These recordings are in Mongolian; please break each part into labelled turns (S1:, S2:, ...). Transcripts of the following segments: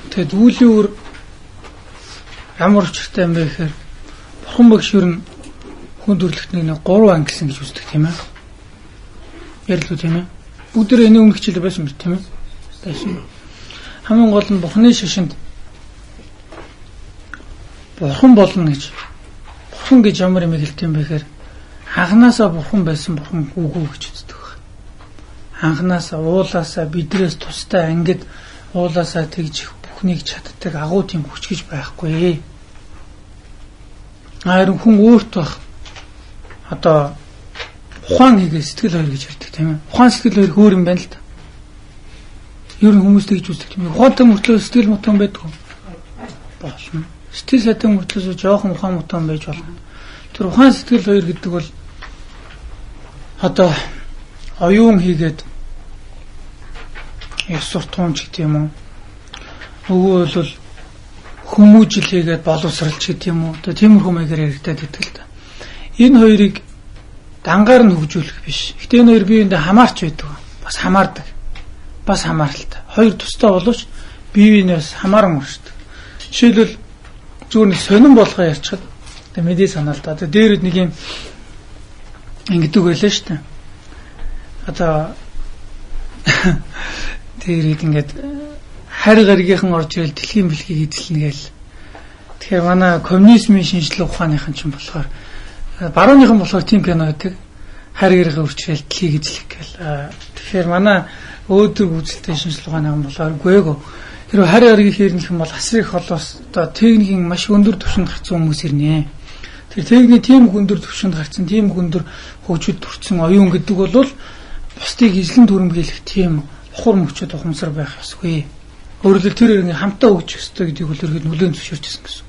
S1: Тэгээд үүлийн үр ямар учиртай юм бэ гэхээр бурхан багш ер нь хүн төрлөختнийг 3 ангилсан гэж үздэг тийм ээ. Ярил үү тийм ээ. Бүгдээ энэ өмнөх хичээлээр байсан мэт тийм ээ. Байсан. Хамгийн гол нь Бурханы шашинд бурхан болно гэж. Бурхан гэж ямар юм хэлдэг юм бэ гэхээр анханасаа бурхан байсан бурхан үгүй гэж үздэг. Анханасаа уулаасаа бидрээс тустай ангид уулаасаа тэгж бүхнийг чаддаг агуу тийм хүч гэж байхгүй. Харин хүн өөрт бах одоо ухаан хийгээ сэтгэл хоёр гэж ярьдаг тийм ээ. Ухаан сэтгэл хоёр хөөр юм байна л да. Ер нь хүмүүс тэгж үздэг тийм ээ. Ухаантай мөртлөө сэтгэл мутан байдаг юм. Болно. Сэтгэл сайтай мөртлөөс жоохон ухаан мутан байж болно. Тэр ухаан сэтгэл хоёр гэдэг бол одоо оюун хийгээд суртахуунч гэдэг юм уу. Өгөө бол хүмүүжил хийгээд боловсралч гэдэг юм уу. Одоо тиймэрхүү маягаар яригдаад идэг л да. Энэ хоёрыг дангаар нь хөгжүүлэх биш. Гэтэ энэ хоёр биеиндээ хамаарч байдаг. Бас хамаардаг. Бас хамааралтай. Хоёр тустай боловч биеийнээс хамааран уршдаг. Жишээлбэл зүгээр нэг сонирн болгоо ярьчихад тэг мэдээ санаа л да. Одоо дээрэд нэг юм ингэдэг байлаа шүү дээ. Одоо дээрэд ингээд харь гаргийнхан орж ирэл дэлхийн бэлгийг эзэлнэ гээл. Тэгэхээр манай коммунизмын шинжилгээ ухааныхан ч юм болохоор барууныхан болохоор тийм кино гэдэг харь гаргийнхаа үрчрэл дэлхийг эзлэх гээл. Тэгэхээр манай өөдрөг үзэлтэй шинжилгээ ухааныхан болохоор үгүй. Тэр харь гаргийг хэрнэх юм бол асрын холоос одоо техникийн маш өндөр түвшинд гарсан хүмүүс ирнэ. Тэр техникийн тийм өндөр түвшинд гарсан, тийм өндөр хөгжид төрсэн оюун гэдэг бол бусдыг эзлэн дүрмгийлэх тийм ухар мөчөд ухамсар байх ёсгүй. Өөрөлдөл тэр иргэн хамтаа хөгжих ёстой гэдгийг бол ерөөд нүлэн зөвшөөрчихсөн гэсэн.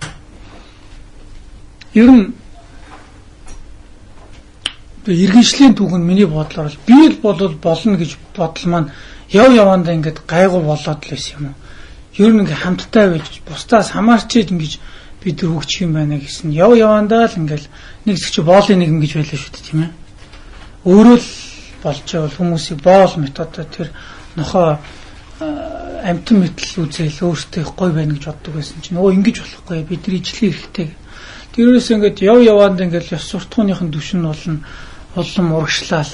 S1: Ер нь иргэншлийн түүхэнд миний бодлоор би л болол болно гэж бодол маань яв явандаа ингээд гайгүй болоод л байсан юм уу. Ер нь ингээд хамттай байж бусдаас хамаарч ингэж бид нар хөгжих юм байна гэсэн. Яв явандаа л ингээд нэг зэгч боолын нэгэн гэж байлаа шүү дээ тийм ээ. Өөрөө л болж байвал хүмүүсийг боол методоор тэр нохоо амтан мэтэл үзэл өөртөө гой байна гэж боддог байсан чинь өө ингэж болохгүй бидний ижлэх хэрэгтэй. Тэрээс ингээд яв яваанд ингээд ёс суртахууныхын түвшин болно улам урагшлал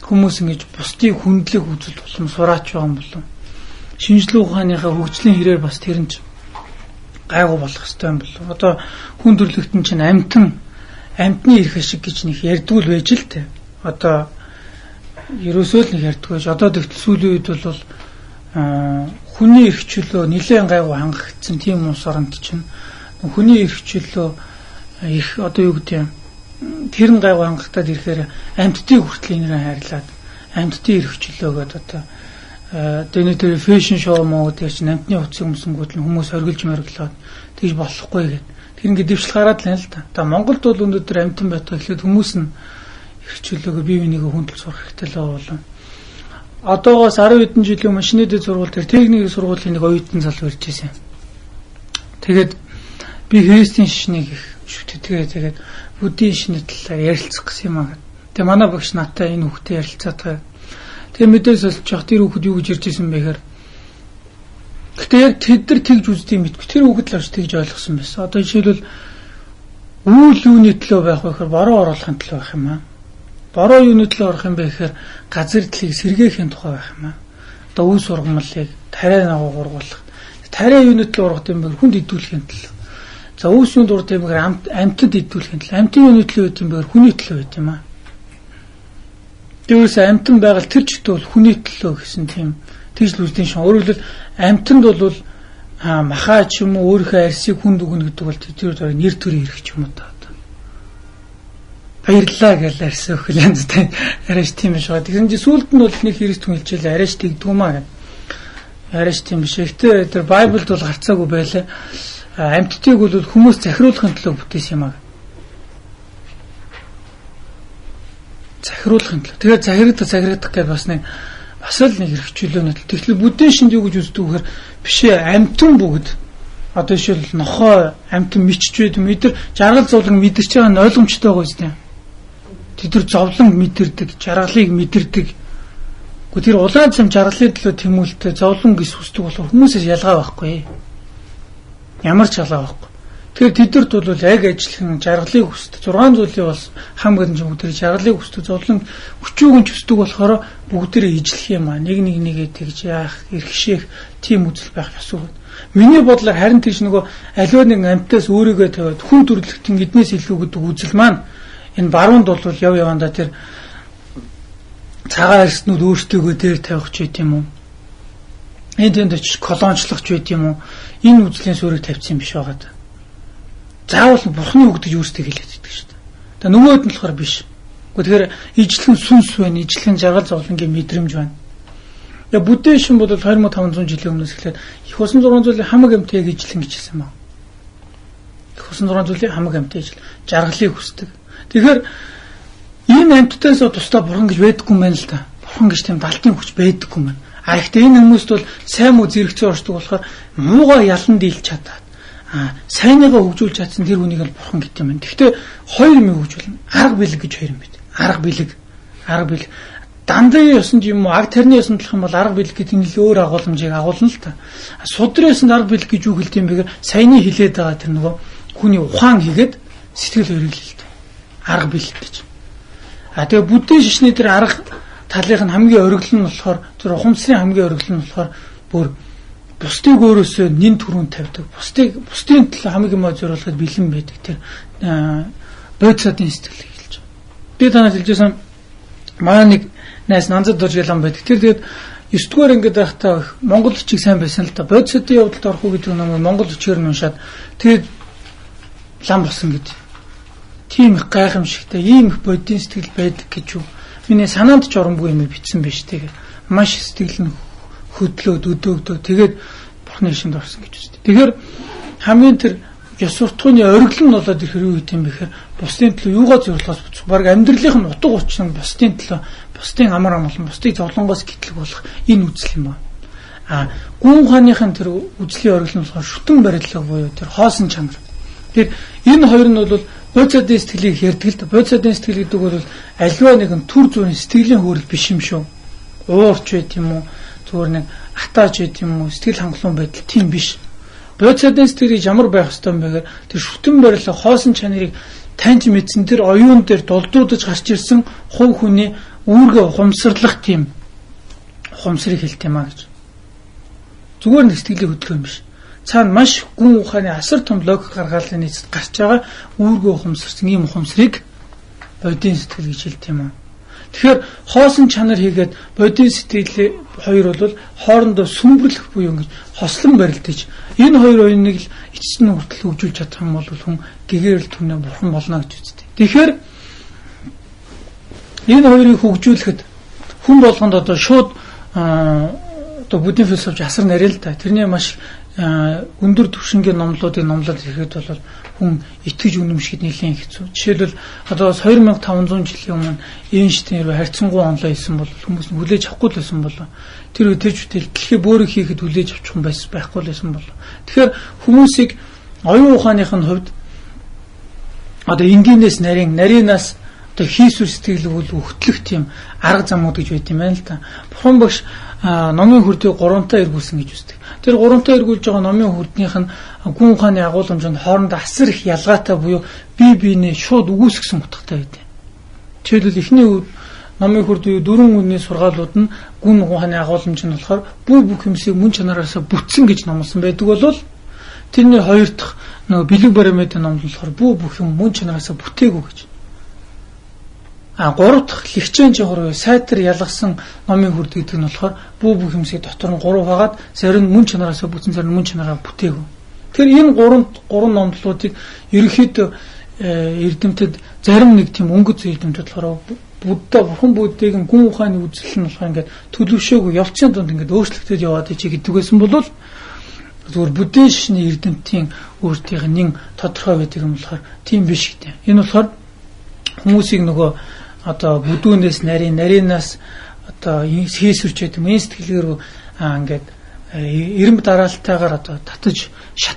S1: хүмүүс ингэж бусдыг хүндлэх үзэл болон сураач байгаа юм болов. Шинжлэх ухааныхаа хөгжлийн хэрээр бас тэр нь гайгүй болох хэрэгтэй юм болов. Одоо хүн төрлөختөн чинь амтны эрх ашиг гэж нэг ярьдгүй л байж л тээ. Одоо ерөөсөө л нэг ярьдгүй байж одоо тэгтэл сүүлийн үед бол хүний эрх чөлөө нэлээд гайгүй хангагдсан тийм улс оронд чинь хүний эрх чөлөө их одоо юу гэдэг юм тэр нь гайгүй хангагдаад ирэхээр амьтдыг хүртэл нэрээ хайрлаад амьтдын эрх чөлөөгөөд одоо тэр фэшн шоу мод гэж амьтны утас өмсөнгүүд нь хүмүүс оргилж мөрглөөд тэгж болохгүй гэдэг. Тэр ингээд дэвшил гараад л байна л да. Одоо Монголд бол өнөөдөр амьтан байдаг гэхэд хүмүүс нь эрх чөлөөгөө бие бинийгээ хүндэл сурах хэрэгтэй л болов. Одоогоос 10 хэдэн жилийн өмнө шинэ дэд сургууль дээр техникийн сургуулийн нэг оюутан залуу ирж байсан. Тэгээд би христийн шишнийг их шүтдэг. Тэгээд буддийн шинэ талаар ярилцах гэсэн юм аа. Тэгээд манай багш надтай энэ хүүхдэд ярилцаад байгаа. Тэгээд мэдээс олж явах тэр хүүхэд юу гэж ирж ирсэн бэ гэхээр гэтээ яг тэд нар тэгж үздэг мэдгүй. Тэр хүүхэд л авч тэгж ойлгосон байсан. Одоо жишээлбэл үйл юуны төлөө байх вэ гэхээр бороо оруулахын төлөө байх юм аа. Бороо юуны төлөө орох юм бэ гэхээр газар дэлхийг сэргээхийн тухай байх юм аа. Одоо үе сургамлыг тариа нагуу гургуулах. Тариа юуны төлөө орох юм бэ? Хүнд идэвхлэхийн төлөө. За үүсний дурд юм гэхээр амьтад идэвхлэхийн төлөө. Амьтын юуны төлөө байт юм бэ? Хүний төлөө байт юм аа. Тэрээс амьтан байгаль тэр чигтээ бол хүний төлөө гэсэн тийм тэгж л үздэн шин. Өөрөөр хэлбэл амьтанд бол махаа ч юм уу өөрийнхөө арьсыг хүнд өгнө гэдэг бол тэр нэр төрийн эрх ч юм уу та. Баярлалаа гэж арьс өгөх янз тань арайш тийм биш байгаа. Тэгэхээр чи сүулт нь бол нэг Христ хүн хэлжээ арайш тэгдгүүмаа гэдэг. Арайш тийм биш. Гэтэ тэр Байблд бол гарцаагүй байлаа. Амьтдыг бол хүмүүс захируулахын төлөө бүтээсэн юм аа. Захируулахын төлөө. Тэгэхээр захирагдах гэж бас нэг бас л нэг хэрэгчлөөнөд. Тэгэхээр бүдэн шинж юу гэж үздэг вэхээр бишээ амьтан бүгд одоо жишээл нохоо амьтан мичж байд мэдэр жаргал зовлон мэдэрч байгаа нь ойлгомжтой байгаа юм. Тэд нар зовлон мэдэрдэг, жаргалыг мэдэрдэг. Гэхдээ тэр улаан зам жаргалын төлөө тэмүүлэлтэй зовлон гэж хүсдэг болохоор хүмүүсээс ялгаа байхгүй. Ямар ч алаа байхгүй. Тэгэхээр тэдэрт бол яг ажиллах жаргалыг хүсдэг. 6 зүйлийн бас хам гэдэг нь бүгд жаргалыг хүсдэг. Зовлон хүчүүгэн хүсдэг болохоор бүгдээрээ ижлэх юм аа. Нэгээ тэгж яах, эрхшээх тийм үзэл байх ёсгүй. Миний бодлоор харин тийш нөгөө аливаа нэг амтаас өөрийгөө тавиад хүн төрлөختөн эднээс илүү гэдэг үзэл маань энэ баруунд бол явандаа тэр цагаан арснууд өөртөөгөө дээр тавих ч гэдэм юм уу. Энд очиж колончлох ч гэдэм юм уу. Энэ үзлийн суурийг тавьсан биш байгаа даа. Заавал бурхны үг гэж өөртөө хэлээд байдаг шүү дээ. Тэгээ нөгөөд нь болохоор биш. Тэгэхээр ижлэн сүнс байна, ижлэн жаргал зовлонгийн мэдрэмж байна. Тэгээ буддизм бол 2500 жилийн өмнөөс эхлээд их усан 6 зүйлийн хамаг амьтыг ижлэн гэжсэн юм аа. Их усан 6 зүйлийн хамаг амьтыг жаргалыг хүсдэг. Тэгэхээр энэ амьтдаас тусдаа бурхан гэж байдаггүй юм байна л да. Бурхан гэж тийм далтын хүч байдаггүй юм байна. А ихтэй энэ хүмүүст бол сайн муу зэрэгцээ оршдог болохоор муугаа ялан дийлж чадаад сайныгаа хөгжүүлж чадсан тэр хүнийг л бурхан гэдэг юм байна. Гэхдээ хоёр юм хөгжүүлнэ. Арга бэлэг гэж хоёр юм байна. Арга бэлэг. Дандаа ёсонд юм уу, аг тарны ёсонд болох юм бол арга бэлэг гэдэг нь л өөр агуулмжийг агуулна л та. Судрын ёсонд арга бэлэг гэж юу хэлдэм бэ гэхээр саяны хилээд байгаа тэр нөгөө хүний ухаан хийгээд сэтгэл хоёрыг л хэлдэг. Арга бэлэг гэж. Тэгээ буддийн шишний тэр арга талынх нь хамгийн оргил нь болохоор тэр ухамсарын хамгийн оргил нь болохоор бүр бусдыг өөрөөсөө нэн түрүүнд тавьдаг. Бусдын төлөө хамгийн мод зориулахад бэлэн байдаг. Тэр бодисодын сэтгэлийг хэлж байгаа. Би танаас хэлжсэн манай нэг найз нанзад дурж ялан байдаг. Тэр тэгээд 9 дугаар ингээд байхдаа Монгол бичиг сайн байсан л да. Бодисодын явдалд орох уу гэдэг нь Монгол бичгээр нь уншаад тэгээд лам болсон гэдэг. Тийм их гайхамшигтай, ийм их бодийн сэтгэл байдаг гэж юу. Миний санаанд ч оромгүй юм бичсэн байж тэгээд маш сэтгэл нь хөдлөөд өдөөгдөө тэгээд бурхны шинд орсон гэж үстэй. Тэгэхээр хамгийн тэр ёс суртахууны оргил нь болоод ирэх юу гэдэм бэхээр бусдын төлөө юугаа зориулахаас буцах. Бараг амьдралынх нь утга учир нь бусдын төлөө, бусдын амар амгалан, бусдыг зовлонгоос гэтлэг болох энэ үзэл юм аа. Гүн ухааныхын тэр үзлийн оргил нь болохоор шүтэн барилга буюу тэр хоосон чанар. Тэгэхээр энэ хоёр нь бол бодисодын сэтгэлийг ярьдаг л да. Бодисодын сэтгэл гэдэг бол аливаа нэгэн төр зүрийн сэтгэлийн хөөрөл биш юм шүү. Уурч байт юм уу? Зүгээр нэг атааж байт юм уу? Сэтгэл хангалуун байдал тийм биш. Бодисодын сэтгэл ямар байх ёстой юм бэ гэхээр тэр шүтэн барилга хоосон чанарыг таньж мэдсэн тэр оюун дээр дулдуудаж гарч ирсэн хувь хүний үүргээ ухамсарлах тийм ухамсарыг хэлт юм аа гэж. Зүгээр нэг сэтгэлийн хөдөлгөөн биш. Цаана маш гүн ухааны асар том логик гаргаалын нийцэд гарч байгаа үүргээ ухамсарсан ийм ухамсарыг бодийн сэтгэл гэж хэлт юм аа. Тэгэхээр хоосон чанар хийгээд бодийн сэтгэл хоёр бол хоорондоо сүмбэрлэх буюу ингэж хослон барилдаж энэ хоёр оюуныг л эцэст нь хүртэл хөгжүүлж чадах юм бол хүн гэгэрэл түнэ бурхан болно гэж үздэг. Тэгэхээр энэ хоёрыг хөгжүүлэхэд хүн болгонд одоо шууд одоо буддийн философи асар нарийн л да. Тэрний маш өндөр түвшингийн номлоод ирэхэд бол хүн итгэж үнэмшгэд нэлийн хэцүү. Жишээлбэл одоо 2500 жилийн өмнө Эйнштейн харьцангуй онлоо хийсэн бол хүмүүс нь хүлээж авахгүй л байсан болоо. Тэр үетэйч дэлхий бөөрийг хийхэд хүлээж авчих хүн байхгүй л байсан болоо. Тэгэхээр хүмүүсийг оюун ухааных нь хувьд одоо энгийнээс нарийнаас одоо хийсвэр сэтгэлийг өгтлөх тийм арга замууд гэж байт юм байна л та. Бурхан багш номын хүрдийг 3-таа эргүүлсэн гэж үздэг. Тэр 3-таа эргүүлж байгаа номын хүрднийх нь гүн ухааны агуулмжинд хоорондоо асар их ялгаатай буюу бие биенээ шууд үгүйсгсэн утгатай байдаг. Жишээлбэл эхний номын хүрдийн 4 үнийн сургаалууд нь гүн ухааны агуулмж нь болохоор бүх юмсыг мөн чанараасаа бүтсэн гэж номлосон байдаг болол тэрний хоёр дахь нөгөө бэлэг баримтын номд болохоор бүх юм мөн чанараасаа бүтээгүй гэж. 3 дахь лэгчэн жохор сайтар ялгасан номын хүрд гэдэг нь болохоор бүх юмсыг дотор нь 3 хагаад зарим нь мөн чанараасаа бүтэн зарим нь мөн чанараа бүтээгүй. Тэгэхээр энэ 3 номдлуудыг ерөнхийдөө эрдэмтэд зарим нэг тийм өнгөц эрдэмтэд болохоор бурхан буддийг гүн ухааны үзэл нь болохоор ингээд төлөвшөөгүй явцын донд ингээд өөрчлөгдөж яваад ичиг гэдэг байсан бол зүгээр буддийн шишний эрдэмтийн өөртөөх нэг тодорхой байдаг юм болохоор тийм биш гэдэг. Энэ болохоор хүмүүсийг нөгөө одоо бүдүүнээс нарийнаас одоо хийсвэрч гэдэг энэ сэтгэлгээр ингээд эрэм дараалтайгаар одоо татаж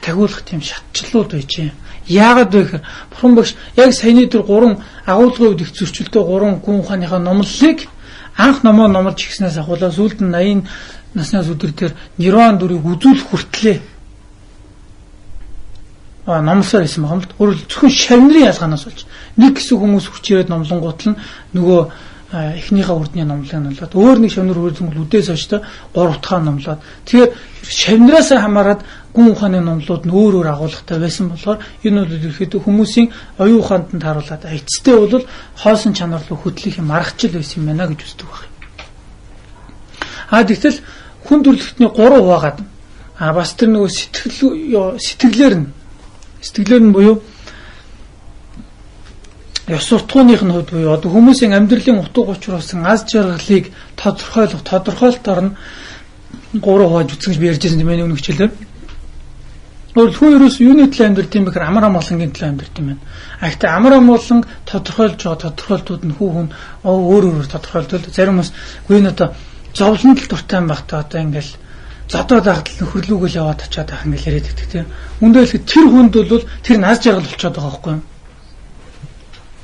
S1: агуулгах тийм шатчлууд байж юм. Яагаад вэ гэхээр бурхан багш яг саяны тэр 3 агуулгын үед их зөрчилтэй 3 гүн ухааныхаа номлолыг анх номолж ихснээс ахуулаад сүүлд нь 80 наснаас өдөр тэр нирван дүрийг үзүүлэх хүртлээ номлосоор байсан байгаа юм л. Өөрөөр зөвхөн шавнырын ялгаанаас болж нэг хэсэг хүмүүс хүч ирээд номлонгууд нь нөгөө эхнийхээ урдны номлыг номлоод өөр нэг шавнар үрдэн үдээс очтой 3 дахь номлоод тэгэхээр шавнараас хамаарат гүн ухааны номлууд нь өөр агуулгатай байсан болохоор энэ бол ихэд хүмүүсийн оюун ухаанд нь тааруулаад эцэстээ бол хоосон чанар руу хөдлөх юм аргачлал байсан юм байна гэж үздэг байна. Тэгтэл хүн төрөлхтний 3 хуваагаад бас тэр нөгөө сэтгэлээр нь буюу ёс суртахууных нь хувьд буюу одоо хүмүүсийн амьдралын утга учруулсан аз жаргалыг тодорхойлолтоор нь 3 хувааж үзэх гэж би ярьж байсан юм байна өнөө хичээлээр. Хүн ерөөс юуны төлөө амьдрт юм бэхээр амар амгалангийн төлөө амьдрт юм байна. Гэхдээ амар амгалан тодорхойлж байгаа тодорхойлтууд нь хүн өөр тодорхойлдог. Зарим хүмүүс гүйн одоо зовлонд л дуртай байхдаа одоо ингээл задаад байхад л нөхөрлүүгөл яваад очиад байх ингээл яриад байдаг тийм. Үндэ тэр хүнд бол тэр наз жаргал болчиход байгаа байхгүй юу?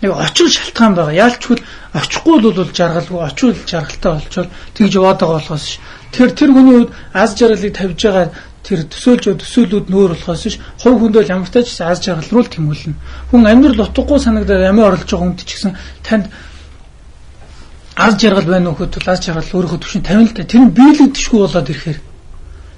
S1: Нэг очих шалтгаан байгаа. Яалчгүй очихгүй бол жаргалгүй, очивол жаргалтай болчвол тэгж яваад байгаа болохоос тэр хүний үед аз жаргалыг тавьж байгаа тэр төсөөлүүд нөр болохоос ш хувь хүнд бол ямар тач аз жаргал руу тэмүүлнэ. Хүн амьдрал утгагүй санагдаад амиа орлож байгаа хүнд ч гэсэн танд аз жаргал байна уу гэхэд аз жаргал өөрийнхөө төвшин тавина л да. Тэр нь биелэгдэшгүй болоод ирэхээр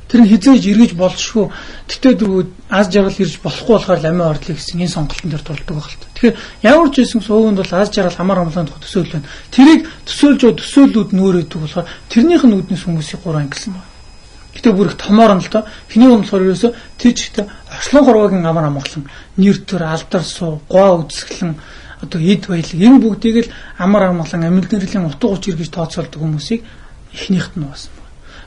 S1: тэр нь хизээж эргэж болшгүй. Тэгтээ дөрвөө аз жаргал ирж болохгүй болохоор амиа орлоо гэсэн энэ сонголтын дээр дурддаг байх л та. Тэгэхээр ямар ч байсан сууганд бол аз жаргал амар амлаанд төсөөлөл байна. Тэрийг төсөөлүүд нөөрөөдөг болохоор тэрнийх нь үүднээс хүмүүсийг 3 ангилсан байна. Гэтэ бүр их томоор нь л доо. Хэний юм болохоор ерөөсө тийчтэй орчлон хорвогийн амар амгалан нэр төр алдар суу гоо үзэсгэлэн одоо эд баялаг энэ бүгдийг л амар амгалан амьдралын утга учир гэж тооцоолдог хүмүүсийг эхнийхт нь басан.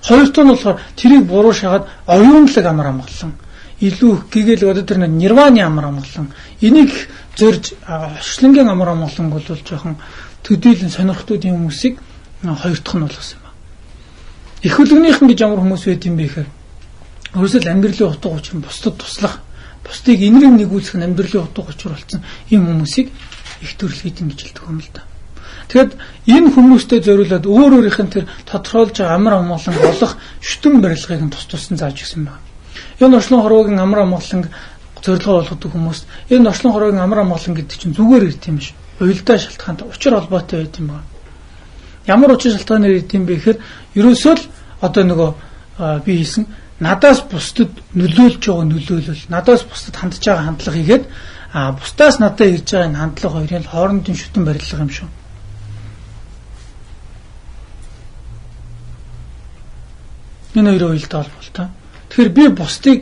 S1: Хоёрт нь болохоор тэрийг буруу шагаад оюунлаг амар амгалан илүү гэгэл одоо тэр нирваны амар амгалан энийг зорж орчлонгийн амар амгалан бол жоохон төдийлөн сонирхтууд юм хүмүүсийг хоёрт нь болгосон. Их хөлгөнийхэн гэж ямар хүмүүс байд юм бэ гэхээр өөрөөсөө амьдралын утга учир нь бусдад туслах, бусдыг инэрэг нэгүүлэх нь амьдралын утга учир болсон ийм хүмүүсийг их төрөл хийдин гэж хэлдэг юм л да. Тэгэд энэ хүмүүстэй зориулаад өөрөөрийнх нь тэр тодорхойлж байгаа амар амгалан болох шүтэн барилгыг нь туссан зааж гисэн байна. Энэ орчлон хорвогийн амар амгалан зорилгоо болгодог хүмүүс энэ орчлон хорвогийн амар амгалан гэдэг чинь зүгээр ирд юм биш. Уялдаа шалтгаантай учир холбоотой байд юм байна. Ямар учир шалтгаанаар ирд юм бэ гэхээр ерөөсөө л одоо нөгөө би хэлсэн надаас бусдад нөлөөлж байгаа нөлөөлөл надаас бусдад хандж байгаа хандлага хийгээд бусдаас надад ирж байгаа энэ хандлага хоёрын хоорондын шүтэн барилга юм шүү. Энэ хоёрын уялдаа холбоотой. Тэгэхээр би бусдыг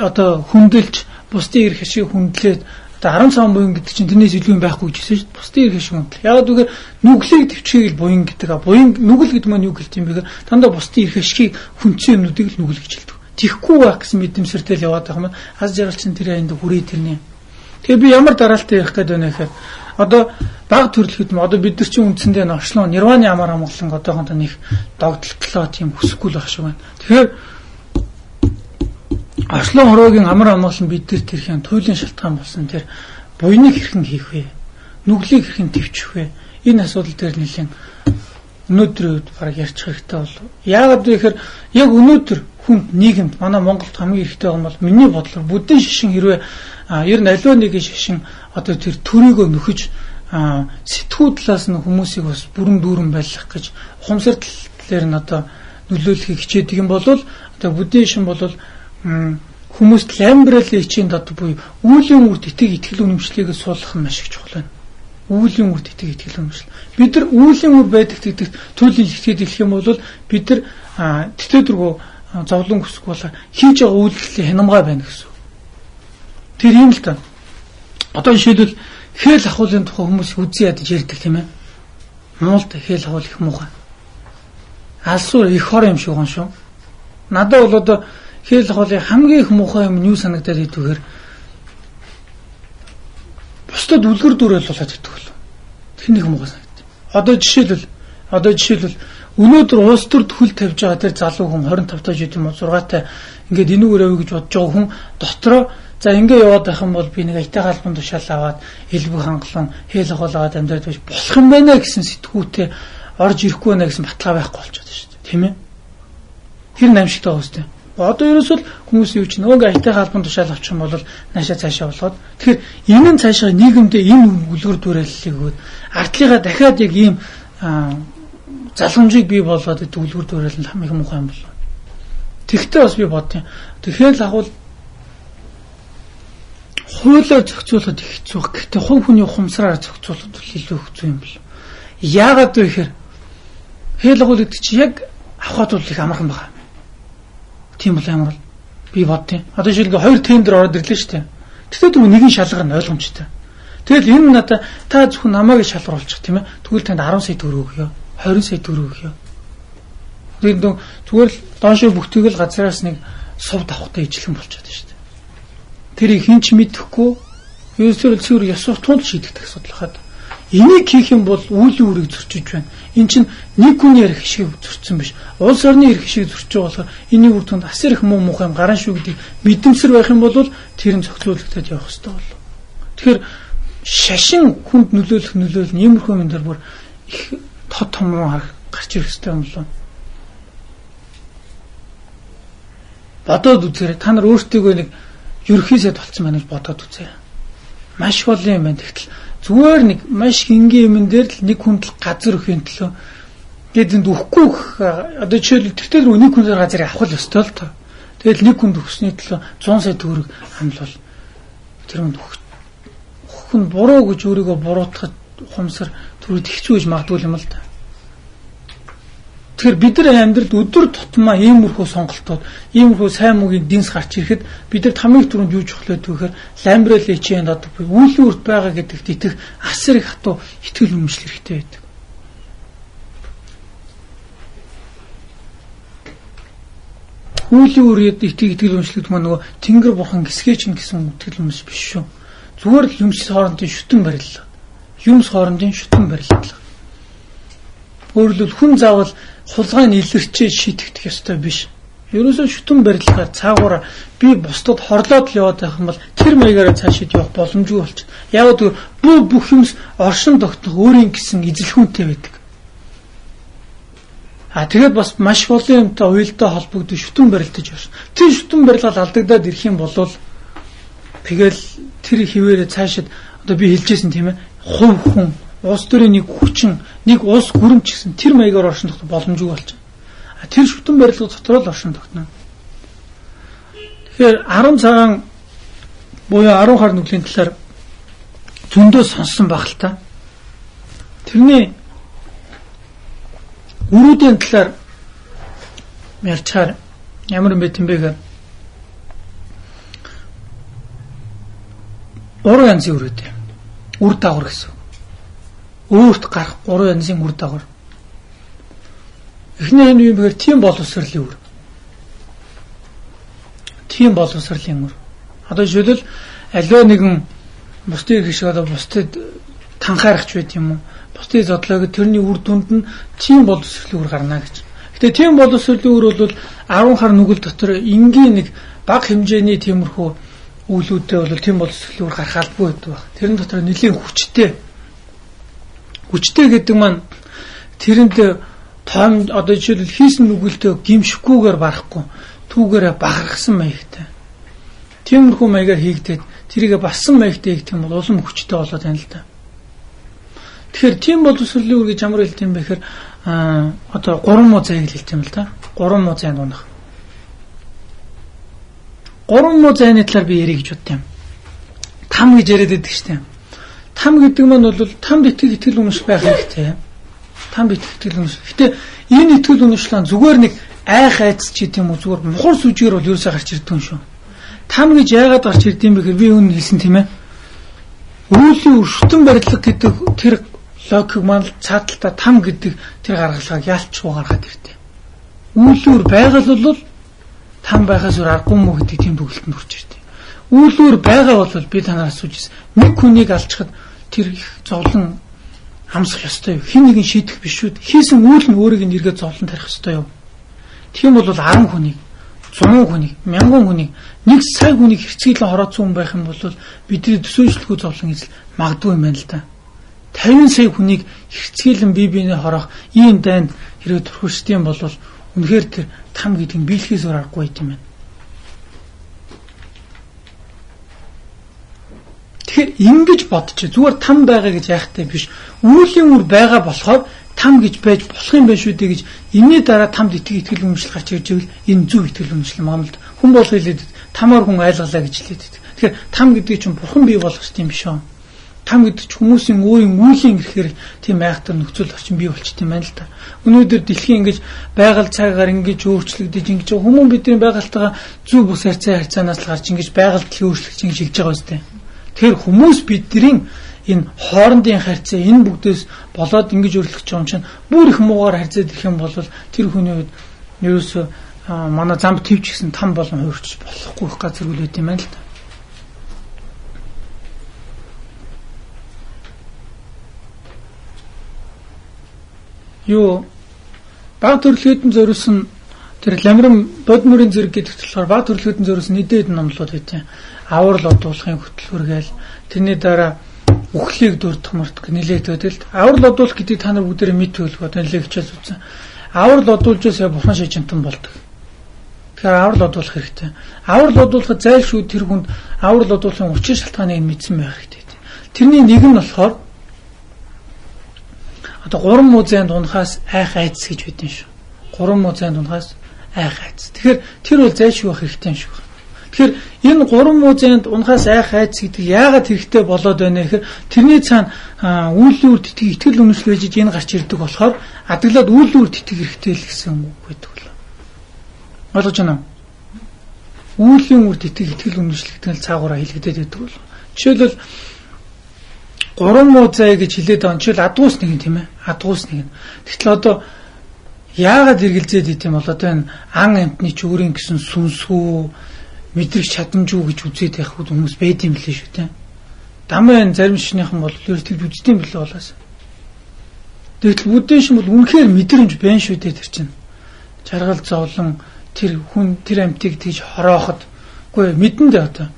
S1: одоо хүндэлж бусдын эрх ашиг хүндлээд одоо 10 сая буян гэдэг чинь тэрнээс илүү юм байхгүй гэж хэлсэн шүү дээ. Бусдын эрх ашиг хүндэл. Яагаад гэвэл нүглийг төвчгийг л буян гэдэг. Буян нүгэл гэдэг маань юу гэлт юм бэ гэхээр дандаа бусдын эрх ашигыг хүнцэн юмнуудыг л нүгэл гэж хэлдэг. Тихгүй байх гэсэн мэдэмсэртэл яваад байгаа юм. Аз жаргал чинь тэр аянд хүрээ тэрний. Тэгээ би ямар дараалтаа ярих гээд байна гэхээр одоо баг төрөлхөд м одоо бид нар чинь үндсэндээ орчлон нирваны амар амгалан одоохондоо нэг догтлоо тийм хүсэхгүй л байх шиг байна. Тэгэхээр орчлон хорвогийн амар амгалан бид нар тэрхэн туйлын шалтгаан болсон тэр буйныг хэрхэн хийх вэ? Нүглийг хэрхэн төвчих вэ? Энэ асуудал дээр нэлийн өнөөдрийн үед бараг ярьчих хэрэгтэй бол яагаад вэ гэхээр яг өнөөдөр хүнд нийгэмд манай Монголд хамгийн хэрэгтэй юм бол миний бодлоор бүдэн шишин хэрвээ ер нь аливаа нэгэн шишин одоо тэр төрийгөө нөхөж сэтгүү талаас нь хүмүүсийг бас бүрэн дүүрэн байлгах гэж ухамсар талаар нь одоо нөлөөлөхийг хичээдэг юм бол одоо бүдэн шишин бол хүмүүст ламбралын эчийн дад буюу үүлийн үрд итгэл үнэмшлийг суулгах нь маш их чухал байна. Үүлийн үрд итгэл үнэмшил. Бид нар үүлийн үр байдаг гэдэгт төлөөлөл итгэхэд хэлэх юм бол бид нар тэтгэдэргөө зовлон хүсэх бол хийж байгаа үйлдэл хянамгай байна гэсэн. Тэр юм л та. Одоо жишээлбэл хээл ахуулын тухай хүмүүс үзий ядаж ярьдаг тийм ээ. Монголд хээл ахуул их муухай. Алсуур их хор юм шиг гон шүү. Надад бол одоо хээл ахуулын хамгийн их муухай юм юу санагдаад идэвхээр бусдад үлгэр дүүрэл болоод идэх бол. Тэнийг муухай санагдав. Одоо жишээлбэл өнөөдөр улс төрд хөл тавьж байгаа тэр залуу хүн 25 таж гэдэг юм уу 6-тай ингээд энүүгээр авъя гэж бодож байгаа хүн дотроо за ингээ яваад байх юм бол би нэг айтайгаа албан тушаал аваад элбэг хангалуун хээл ахуулаад амьдраад байж болох юм байна гэсэн сэтгүүтэй орж ирэхгүй байна гэсэн баталгаа байхгүй болчиход шүү дээ. Тийм ээ. Тэр намшигтай уустай. Одоо ерөөсөө хүмүүс юу ч нөгөө айтайхан албан тушаал авчих юм бол наашаа цаашаа болгоод тэгэхээр энэ нь цаашаа нийгэмдээ энэ үлгэр дуурайллыг өгөөд ардлыгаа дахиад яг ийм залхамжийг бий болгоод үлгэр дуурайл нь хамгийн муухай юм болов. Тэгтээ бас би бодъё. Тэгэхээр л агуул хуулиар зохицуулахад их хэцүү. Гэхдээ хувь хүний ухамсараар зохицуулахад илүү хэцүү юм бол. Яагаад вэ гэхээр хэл агуул гэдэг чи яг авахд бол их амархан байна. Тийм бол амар би бодъё. Одоо жишээлбэл хоёр тендер ороод ирлээ шүү дээ. Тэгтээ түрүү нэгэн шалгар нь ойлгомжтой. Тэгэл энэ надаа та зөвхөн намайг шалгаруулчих тийм ээ. Тэгвэл танд 10 сая төгрөг өгье. 20 сая төгрөг өгье. Тэгээд зүгээр л доошоо бүгтийг л газраас нэг сувд авахтай ижилхэн болчиход шүү дээ. Тэрийг хин ч мэдэхгүй ерөөсөө цэвэр ясуух тул шийдэх асуудал хаад. Энийг хийх юм бол үүлийн үрийг зөрчиж байна. Энд чинь нэг хүний ярих шиг зөрчсөн биш. Улс орны ярих шиг зөрчиж байгаа болохоор энэний үр дүнд асар их муу муухай юм гаран шүү гэдэг мэдэмсэр байх юм бол тэр нь зохицуулагдаад явах хэрэгтэй болов. Тэгэхээр шашин хүнд нөлөөлөх нь иймэрхүү юм дээр бүр их тод том руу гарч ирэх хэрэгтэй юм болов. Бодоод үзээрэй. Та нар өөртөө нэг ерөөхдөө толцсон байна гэж бодоод үзээрэй. Маш олон юм байна. Тэгтэл зүгээр нэг маш хингийн юм дээр л нэг хүнд газар өхийн төлөө тэгээд энд өгөхгүй одоо жишээл тэгтэл нэг хүнээр газрыг авах л ёстой л тоо. Тэгэл нэг хүнд өгсөний төлөө 100 сая төгрөг хандлал тэр хүнд өгөх нь буруу гэж өөрийгөө буруутгах ухамсар түрүүд хэцүү гэж магадгүй юм л да. Тэгэхээр бид нар амьдралд өдөр тутмаа иймэрхүү сонголтууд, иймэрхүү сайн мөгийн динс гарч ирэхэд бид нар хамгийн түрүүнд юу чухлаа гэхээр ламбрал эчэнд одоо үүлийн үрт байгаа гэдэгт итгэх асар их хатуу итгэл үнэмшил хэрэгтэй байдаг. Үүлийн үрээд итгэл үнэмшил гэдэг нь нөгөө Тэнгэр бурхан гисгээч нь гэсэн итгэл үнэмшил биш шүү. Зүгээр л юмс хоорондын шүтэн барилга. Юмс хоорондын шүтэн барилга. Өөрөлдөл хүн заавал хулгайг илэрчээ шийтгэх ёстой биш. Ерөөсөө шүтэн барилгаар цаагаараа би бусдад хорлоод л яваад байх юм бол тэр маягаараа цаашид явах боломжгүй болчих. Яг л бүх юмс оршин тогтнох өөрийн гэсэн эзэлхүүнтэй байдаг. Тэгээд бас маш олон юмтай уялдаа холбогдсон шүтэн барилдаж явсан. Тэр шүтэн барилгаар алдагдаад ирэх юм бол тэгэл тэр хിവэрэ цаашид одоо би хэлжсэн тийм ээ. Хувь хүн улс төрийн нэг хүчин, нэг улс гүрэмч гэсэн тэр маягаар оршин тогтох боломжгүй болчихно. Тэр шүтэн барилга дотор л оршин тогтно. Тэгэхээр 10 цагаан буюу 10 хар нүглийн талаар зөндөө сонссон баг л та. Тэрний өрүүдийн талаар ярьчаар ямар юм бэ тийм бэ гэхээр 3 янзын өрөөтэй. Үр дагавар гэсэн. Өөрт гарах 3 янзын үр дагавар. Эхний нь юу вэ гэхээр тийм боловсролын үр. Тийм боловсролын үр. Одоо жишээлбэл аливаа нэгэн бусдыг шиг одоо бусдад танхаарахч байт юм уу? Бусдыг зодлоо гэд тэрний үр дүнд нь тийм боловсролын үр гарна гэж. Гэтэ тийм боловсролын үр бол 10 хар нүгэл дотор энгийн нэг бага хэмжээний тиймэрхүү үйлүүдтэй бол тийм боловсролын үр гарах албагүй байдаг баг. Тэрэн дотор нэлийн хүчтэй гэдэг маань тэрэнд тоом одоо жишээлбэл хийсэн нүгэлтөө гимшихгүйгээр барахгүй түүгээрээ багаргасан маягтай. Тиймэрхүү маягаар хийгдээд тэрийгэ бассан маягтай хийх юм бол улам хүчтэй болоод байна л да. Тэгэхээр тийм боловсролын үр гэж ямар хэлдэг юм бэ гэхээр одоо 3 муу зайг хэлдэг юм л да. 3 муу зайд унах. 3 муу зайны талаар би ярих гэж бодсон юм. Там гэж яриад байдаг шүү дээ. Там гэдэг нь бол тамд итгэл үнэмшил байх хэрэгтэй. Тамд итгэл үнэмшил. Гэтэ энэ итгэл үнэмшил зүгээр нэг айх айц ч гэдэм үү зүгээр мухар сүжгээр бол ерөөсөө гарч ирдэг юм шүү. Там гэж яагаад гарч ирдэм бэ гэхээр би өмнө хэлсэн тийм ээ. Үүлийн шүтэн барилга гэдэг тэр логик маань цааталтаа там гэдэг тэр гаргалгааг яалтчгүй гаргаад ирдэг. Үүлүүр байгаль бол там байхаас өөр аргагүй мүү гэдэг тийм төгөлтөнд хүрч ирдэг. Үүлүүр байгаа бол би танаас асууж нэг хүнийг алчхад тэр их зовлон хамсах ёстой юу? Хин нэгэн шийдэх биш шүү. Хийсэн үйл нь өөрийг нэргээ зовлон тарих ёстой юу? Тийм бол 10 хүнийг, 100 хүнийг, 1000 хүнийг, 1 сая хүнийг хэрцгийлэн хороцсон хүн байх юм бол бидний төсөөлшөлгүй зовлон эзэл магадгүй юм байна л да. 50 сая хүнийг хэрцгийлэн бие биенээ хорох ийм дайнд хэрэг төрхөшдөйм бол үнэхээр тэр там гэдэг нь биелхээс өөр аргагүй юм байна. Тэгэхээр ингэж бодчих. Зүгээр там байгаа гэж яахтай биш. Үүлийн үр байгаа болохоор там гэж байж болох юм байна шүү дээ гэж энэний дараа тамд итгэл үнэмшил гарч ирж ивэл энэ зөв итгэл үнэмшил Монголд хүн бол хэлээд тамаар хүн ойлголаа гэж хэлээд. Тэгэхээр там гэдэг чинь бурхан бий болох юм биш үү? Там гэдэг чинь хүмүүсийн үеийн ирэхээр тийм айхтар нөхцөл орчин бий болчт юм байна л да. Өнөөдөр дэлхийн ингэж байгаль цагаар ингэж өөрчлөгдөж ингэж хүмүүс бидний байгальтайгаа зөв бус харьцаанаас л гарч ингэж байгаль дэлхийн өөрчлөгч ингэж хэлж байгаа үстэй. Тэгэхээр хүмүүс бидний энэ хоорондын харьцаа энэ бүгдээс болоод ингэж өөрчлөгдөж байгаа юм чинь бүр их муугаар харьцаад ирэх юм бол тэр хүний үед ерөөсөө манай замд твч гэсэн там болон хуурч болохгүй их газар үл өгд юм байна л да. Юу баг төрлөختөн зориулсан тэр ламрам бодмөрийн зэрэг гэдэг болохоор баг төрлөختөн зориулсан нэдэд номлууд байдیں۔ Аврал одуулахын хөтөлбөр гээл тэрний дараа үхлийг дурдах мартах нэлээд байдал. Аврал одуулах гэдэг та нар бүгдээрээ мэдвэл бод нэлээд хичээл үзсэн. Аврал одуулжээс бурхан шижинтэн болдог. Тэгэхээр аврал одуулах хэрэгтэй. Аврал одуулахад зайлшгүй тэр хүнд аврал одуулахын учир шалтгааныг мэдсэн байх хэрэгтэй. Тэрний нэг нь болохоор одоо 3 музейн дунахаас айх айдас гэж байдэн шүү. 3 музейн дунахаас айх айдас. Тэгэхээр тэр бол зайлшгүй байх хэрэгтэй юм шүү. Тэгэхээр энэ 3 музейн дунахаас айх айдас гэдэг яагаад хэрэгтэй болоод байна гэхээр тэрний цаана үйлдвэр итгэл үнэмшил байж энэ гарч ирдэг болохоор адаглаад үйлдвэр итгэх хэрэгтэй л гэсэн үг байдаг болоо. Ойлгож байна уу? Үүлийн үрд итгэл үнэмшил гэдэг нь цаагаараа хэлэгдээд байдаг болоо. Жишээлбэл 3 музей гэж хэлээд байгаа. Жишээл адгуус нэг юм тийм ээ. Адгуус нэг. Тэгтэл одоо яагаад эргэлзээд идэм бол одоо энэ ан амтны ч өөрийн гэсэн сүнсгүү мэдрэх чадамжгүй гэж үзээд байх хүмүүс байд юм лээ шүү дээ. Дамын зарим шинийхэн бол тэр үздэм билээ болоос. Тэгтэл бүдэн шин бол үнэхээр мэдрэмж байна шүү дээ тэр чинь. Жаргал зовлон тэр хүн тэр амтыг тэгж хорооход үгүй мэдэн дээ одоо.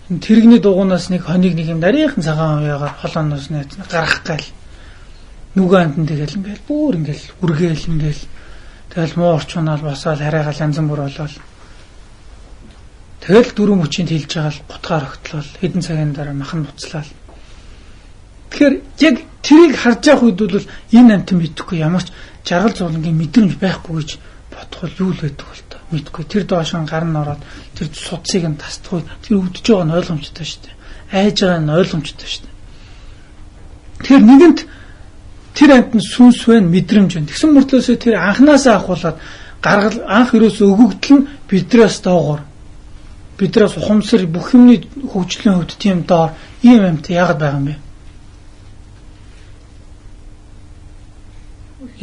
S1: Тэрэгний дугуунаас нэг хоног нэг юм нарийнхан цагаан уяагаар холооноос найз гарах гал нүгэн амтан тэгэл ингээл бүр ингээл үргээл ингээл тэгэл муу орчуунаал босоод хараагаал янз бүр болоод тэгэл дөрөв мөчөнд хэлж байгаа л гутгаар огтлол хэдэн цагийн дараа махан буцлаа. Тэгэхээр яг тэрийг харж явах үед бол энэ амтан мэдхгүй ямар ч жаргал зовлонгийн мэдрэмж байхгүй гэж бодох юу л байдаг бол тоо мэдхгүй тэр доошон гарна ороод тэр судсыг нь тасдгүй тэр өвдөж байгаа нь ойлгомжтой шүү дээ. Айж байгаа нь ойлгомжтой шүү дээ. Тэгэхээр нэгэнт тэр амтны сүнс байна мэдрэмж байна. Тэгсэн мөртлөөсөө тэр анханасаа ахуулаад гаргал анх юусоо өгөгдөл нь бидрээс доогоор бидрээс ухамсар бүх юмны хөгжлийн хувьд тийм доор ийм амт яагаад байгаа юм бэ?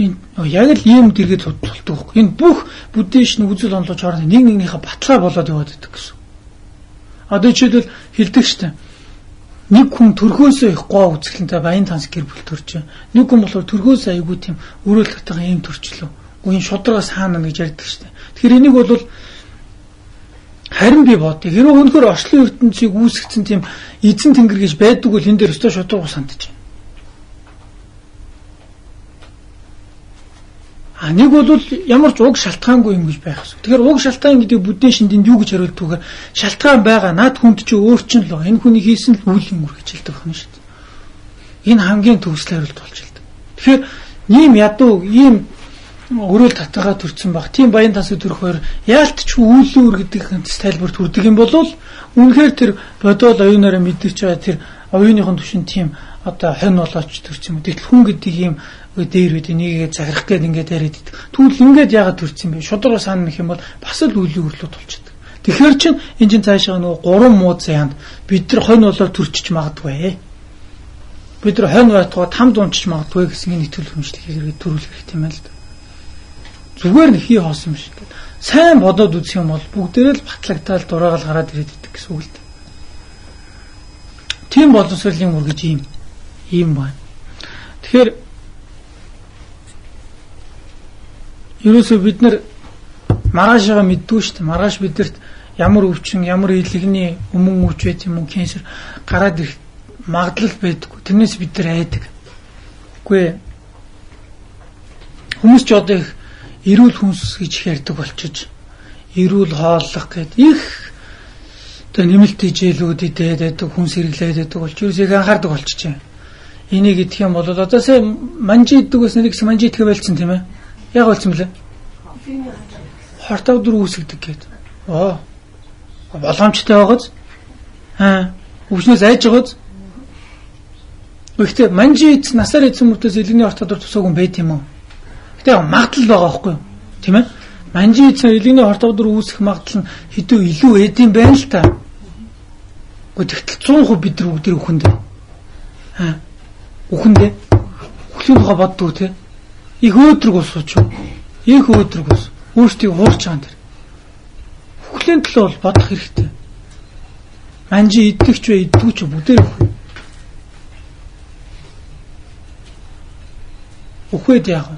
S1: Энэ яг л ийм дэргэд тулдаг. Энэ бүх бүдээш нь үзэл онлооч хооронд нэг нэгнийхээ баталгаа болоод яваад байдаг гэсэн. Одоо жишээлбэл хэлдэг штэ. Нэг хүн төрхөөсөө их гоо үзэсгэлэнтэй баян танс гэр бүл төрж. Нэг хүн болохоор төрхөөсөө айгүй тийм өрөөл татгаа ийм төрчлөө. Үгүй шудрагаас хаана гэж ярьдаг штэ. Тэгэхээр энийг бол харин би бодъё. Хэрэв өнөхөр орчлон ертөнцийг үүсгэсэн тийм эзэн тэнгэр гэж байдаг бол энэ дээр өстой шудраг сандж. Нэг бол ямар ч уг шалтгаангүй юм гэж байх гэсэн. Тэгэхээр уг шалтгаан гэдэг бүдэн шиндэнд юу гэж хариулдаг вэ? Шалтгаан байгаа. Наад хүнд чи өөрчн л. Энэ хүний хийсэн л үйл юм гэж хэлдэг байна шүү дээ. Энэ хамгийн төгсөл хариулт болж хэлдэг. Тэгэхээр ийм ядуу, ийм өрөөл татгаа төрсэн баг. Тийм баян тасыг төрөх хоёр яалтч үйлүүр гэдэг тайлбар төрдөг юм бол үнэхээр тэр бодол оюунаараа мэдэрч байгаа тэр оюуныхон түвшин тийм одоо хонь болооч төрч юм. Тэгтэл хүн гэдэг ийм дээр үед энийг заграх гээд ингээд яриад идэг. Түүл ингээд яагаад төрсэн бэ? Шудраг саана гэх юм бол бас л үлийн өрлөд болчихдог. Тэгэхээр чин энэ чин цаашаа нөгөө 3 музейнд бид нар хонь болоод төрчих магадгүй. Бид нар хонь байтугай там дуунчих магадгүй гэсэн энэ итгэл хүмшлийг хэрэгэд төрүүлэх хэрэгтэй юм байна л да. Зүгээр нэг хий хоос юм шиг. Сайн бодоод үзэх юм бол бүгдээрээ л батлагтаал дураагаал гараад ирээд идэг гэсэн үг л дээ. Тийм боловсролын үр гэж ийм байна. Тэгэхээр ерөөсөө бид нар маргаашаа мэддгүй шүү дээ. Маргааш бидэрт ямар өвчин, ямар илэгний өмнө өвч байт юм уу, кэнсер гараад ирэх магадлал байдаггүй. Тэрнээс бид нар айдаг. Үгүй хүмүүс ч одоо их эрүүл хүнс гэж ярьдаг болчих. Эрүүл хооллох гэд их одоо нэмэлт хичээлүүд идээд хүн сэргэлээд байдаг болж юусыг анхаардаг болчихжээ. Энийг идэх юм бол одоо сая манжи иддэг гэсэн нэг манжи идэх байлцсан тийм ээ. Яг болсон блэ? Хортог дөрөв үсгдэг гээд. Боломжтой байгааз. Өвчнөөс айж байгааз. Гэхдээ манжи идс насаар идсэн мөртөөс илгэний хортог дөр тусаагүй юм байт юм уу? Гэтэ магадлал байгаа байхгүй юу? Тийм ээ? Манжи идсэн илгэний хортог дөр үүсэх магадлал нь хэдүү илүү эд юм байна л та. Гэхдээ 100% бид нар бүгд үхэндээ. Үхэндээ. Үхлийн тухай боддог те. Их өөдрөг ус сууч. Их өөдрөг ус. Өөртөө хуурч байгаа юм. Үхлийн төлөө бол бодох хэрэгтэй. Манжи идэгч вэ, иддэгч бүгдээ үхвэд яах вэ?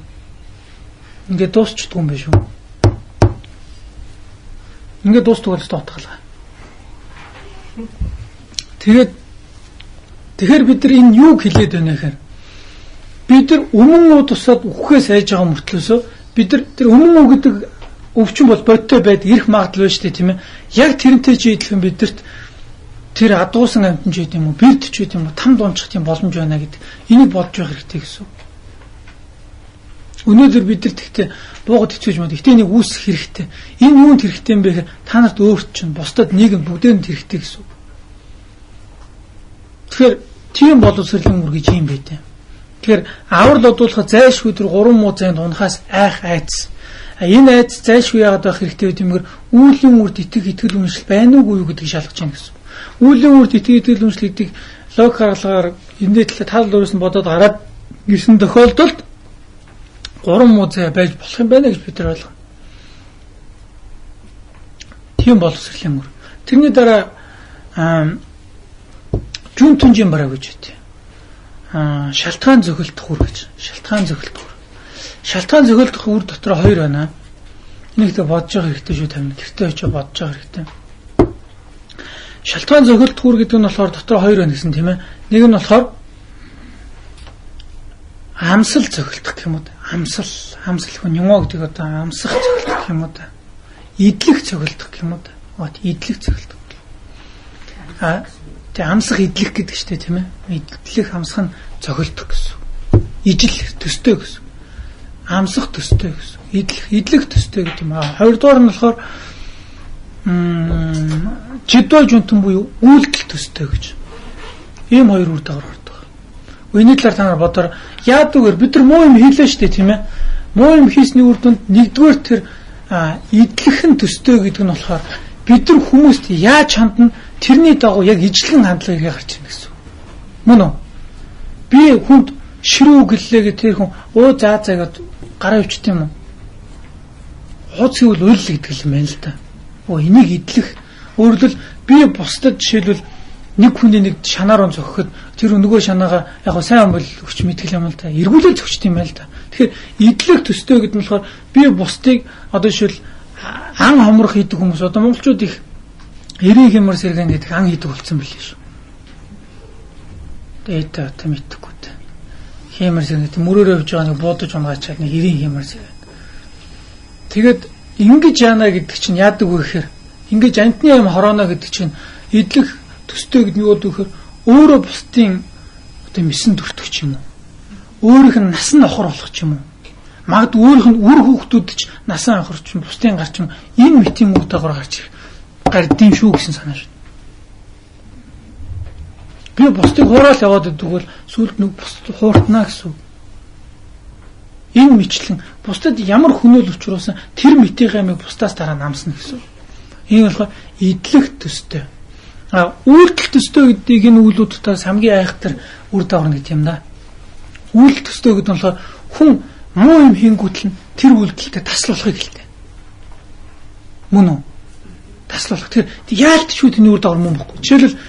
S1: Ингээд дуусчдгүй юм биш үү? Ингээд дуустдаг бол тоотгалаа. Тэгэхээр бид нар энэ юу хэлээд байна гэхээр бид нар өмнө тусаад үхээс айж байгаа мөртлөөсөө бид нар тэр өмнө гэдэг өвчин бол бодтой байдаг ирэх магадлал байна шүү дээ тийм ээ. Яг тэрнтэй жийдлэн бидэрт тэр адуусан амтан ч гэдэм үү, бэрд ч гэдэм үү, там дуунчих тийм боломж байна гэдэг. Энийг бодж явах хэрэгтэй гэсэн. Өнөөдөр бид нар тэгтээ буугаад хэцүүж мод. Гэтэ энийг үүсгэх хэрэгтэй. Энэ юунд хэрэгтэй юм бэ гэхээр та нарт өөрт чинь бусдад нийгэм бүгдээнд хэрэгтэй гэсэн. Тэгэхээр тийм боловсролын үр гэж юм байдэ. Тэгэхээр аврал одуулахад зайлшгүй тэр 3 муу зайд унахаас айх айц. Энэ айц зайлшгүй яагаад байх хэрэгтэй вэ гэмээр үүлийн үрд итгэл үнэмшил байна уугүй юу гэдгийг шалгаж байна гэсэн. Үүлийн үрд итгэл үнэмшил гэдэг логик аргалгаар энэ талаар тал дөрөөс нь бодоод гараад гисэн тохиолдолд 3 муу зай байж болох юм байна гэж бид нар ойлгоно. Тийм боловсролын үр. Тэрний дараа жүн түнжийн бараа гэж үтэй. Шалтгаан зохилдох үр гэж. Шалтгаан зохилдох үр дотор 2 байна. Энийг тэ бодож байгаа хэрэгтэй шүү тавина. Гэртээ очиж бодож байгаа хэрэгтэй. Шалтгаан зохилдох үр гэдэг нь болохоор дотор 2 байна гэсэн тийм ээ. Нэг нь болохоор амсал зохилдох гэх юм уу? Амсал хүн юмо гэдэг одоо амсах зохилдох гэх юм уу? Идлэх зохилдох гэх юм уу? Идлэх зохилдох. Тэгээ амсах идлэх гэдэг чинь тийм ээ. Идлэх амсах нь зохилдох гэсэн. Ижил төстэй гэсэн. Амсах төстэй гэсэн. Идлэх төстэй гэдэг юм аа. Хоёрдугаар нь болохоор жидөө жүнтэн буюу үйлдэл төстэй гэж. Ийм хоёр үр дагавар ордог. Үүний талаар та нар бодоор яадагэр бид нар муу юм хийлээ шүү дээ тийм ээ. Муу юм хийсний үр дүнд нэгдүгээр тэр идлэх нь төстэй гэдэг нь болохоор бид нар хүмүүст яаж хандна тэрний дагуу яг ижлэн хандлага ирээ гарч ирнэ гэсэн. Мөн үү? Би хүнд ширүү гэллээ гэх тэр хүн заа гэд гараа өвчт юм уу? Хуц гэвэл уйл гэдэг юм байна л да. Энийг идлэх өөрөлдөл би бусдад жишээлбэл нэг хүний нэг шанаар зөхөхөд тэр нөгөө шанаагаа яг сайн бол өч мэтгэл юм л да. Эргүүлэл зөчт юм байна л да. Тэгэхээр идлэх төстэй гэдэг нь болохоор би бусдыг одоо жишээл ан хомрох хийдэг хүмүүс одоо монголчууд их эрийн хэмэр сэргэн гэдэг ан хийдэг болсон билээ шүү. Тэгээд та мэдтэггүй дээ. Хэмэр сэргэн мөрөөрөө явж байгаа нэг буудаж унаачаад нэг эрийн хэмэр сэргэн. Тэгээд ингэж яана гэдэг чинь яадаг вэ гэхээр ингэж амтны юм хорооно гэдэг чинь идлэх төстэй гэдэг нь юу гэхээр өөрөө бусдын одоо мэсэн төртөх юм уу? Өөрийнх нь нас нь охор болох юм уу? Магадгүй өөрийнх нь үр хүүхдүүд ч насаа анхорч юм бусдын гарч юм энэ мэтийн үгтэйгээр гарч ирэх гардин шүү гэсэн санаа шүү. Би бусдыг хураал яваад идэх бол сүлд нүг бусд хууртана гэсэн. Энэ мэтлэн бусдад ямар хөнөөл учруулсан тэр мэтийн амиг бусдаас дараа намсна гэсэн. Энэ болохоор идлэх төстэй. Үйлдэл төстэй гэдгийг энэ үйлдэлтээс хамгийн айхтар үр дагавар гэдэг юм да. Үйлдэл төстэй гэдэг нь болохоор хүн муу юм хийнгүүтэл тэр үйлдэлтэй таслуулахыг хэлдэг. Мөн үү? Таслуулах. Тэр яалт шүү тэний үр дагавар мөн бохгүй. Жишээлбэл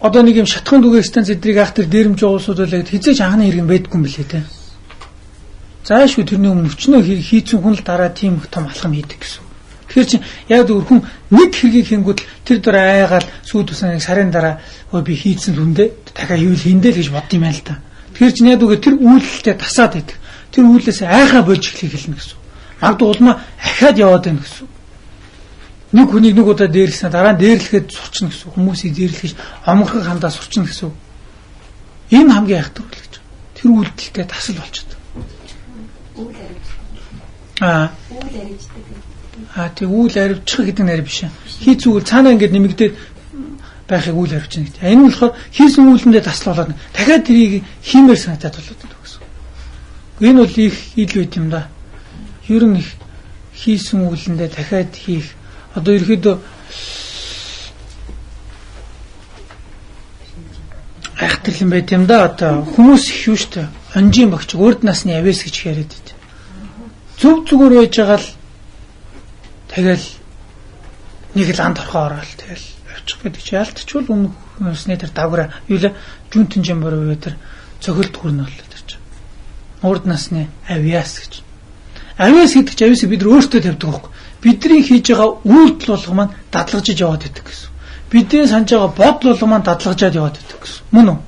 S1: одоо нэг юм шатхын дүгээ станц эдрийг ах тэр дээрэмж уулсууд байлаа хизээж анхны хэрэг байдгүй юм билээ те. Заашгүй тэрний өмнө өчнөө хийцэн хүн л дараа тийм их том алхам хийдэг гэсэн. Тэгэхээр чи яг хүн нэг хэргийг хийнгүүт тэр дараа айгаал сүйд тусан нэг сарын дараа би хийцэн хүндээ дахиад юу хийндэ л гэж бод юм байл та. Тэгэхээр чи яг үгээр тэр үйлдэлтэй тасаад байдаг. Тэр үйлдэлээс айхаа болж эхлэх хэлнэ гэсэн. Магадгүй улмаа ахаад яваад байна гэсэн. Нэг хүнийг нэг удаа дээрлэснээр дараа нь дээрлэхэд сурчна гэсэн хүмүүсийг дээрлэхэж омгорхон хандаа сурчна гэсэн. Энэ хамгийн айхтар үйл гэж. Тэр үйлдэлтэй тасал болчиход. Тэг үйл аривчих гэдэг нэр биш. Хийц үйл цаанаа ингэж нэмэгдээд байхыг үйл аривчна гэдэг. Энэ нь болохоор хийсэн үйлэндээ тасал болоод дахиад тэрийг хиймээр санагдаад болоод гэсэн. Энэ бол их ил байт юм да. Ер нь их хийсэн үйлэндээ дахиад хийх. Одоо ерөөдөө айхтар юм байт юм да. Одоо хүмүүс их юу штэ. Онжийн багч урд насны авэс гэж яриад байт. Зүг зүгээр байж байгаа л тэгэл нэг л анд орхоо ороод тэгэл авчих гэдэг чи ялтчвал өмнөснээ тэр дагвар юулаа жүнтэн жамбар уу тэр цохилт хүрнэ болоо тэр чи. Урд насны авиас гэж. Авиас гэдэг чи авиасыг бид өөртөө тавьдаг байхгүй. Бидний хийж байгаа үйлдэл болго маань дадлагжиж яваад байдаг гэсэн. Бидний санаж байгаа бодол болго маань дадлагжаад яваад байдаг гэсэн. Мөн үү?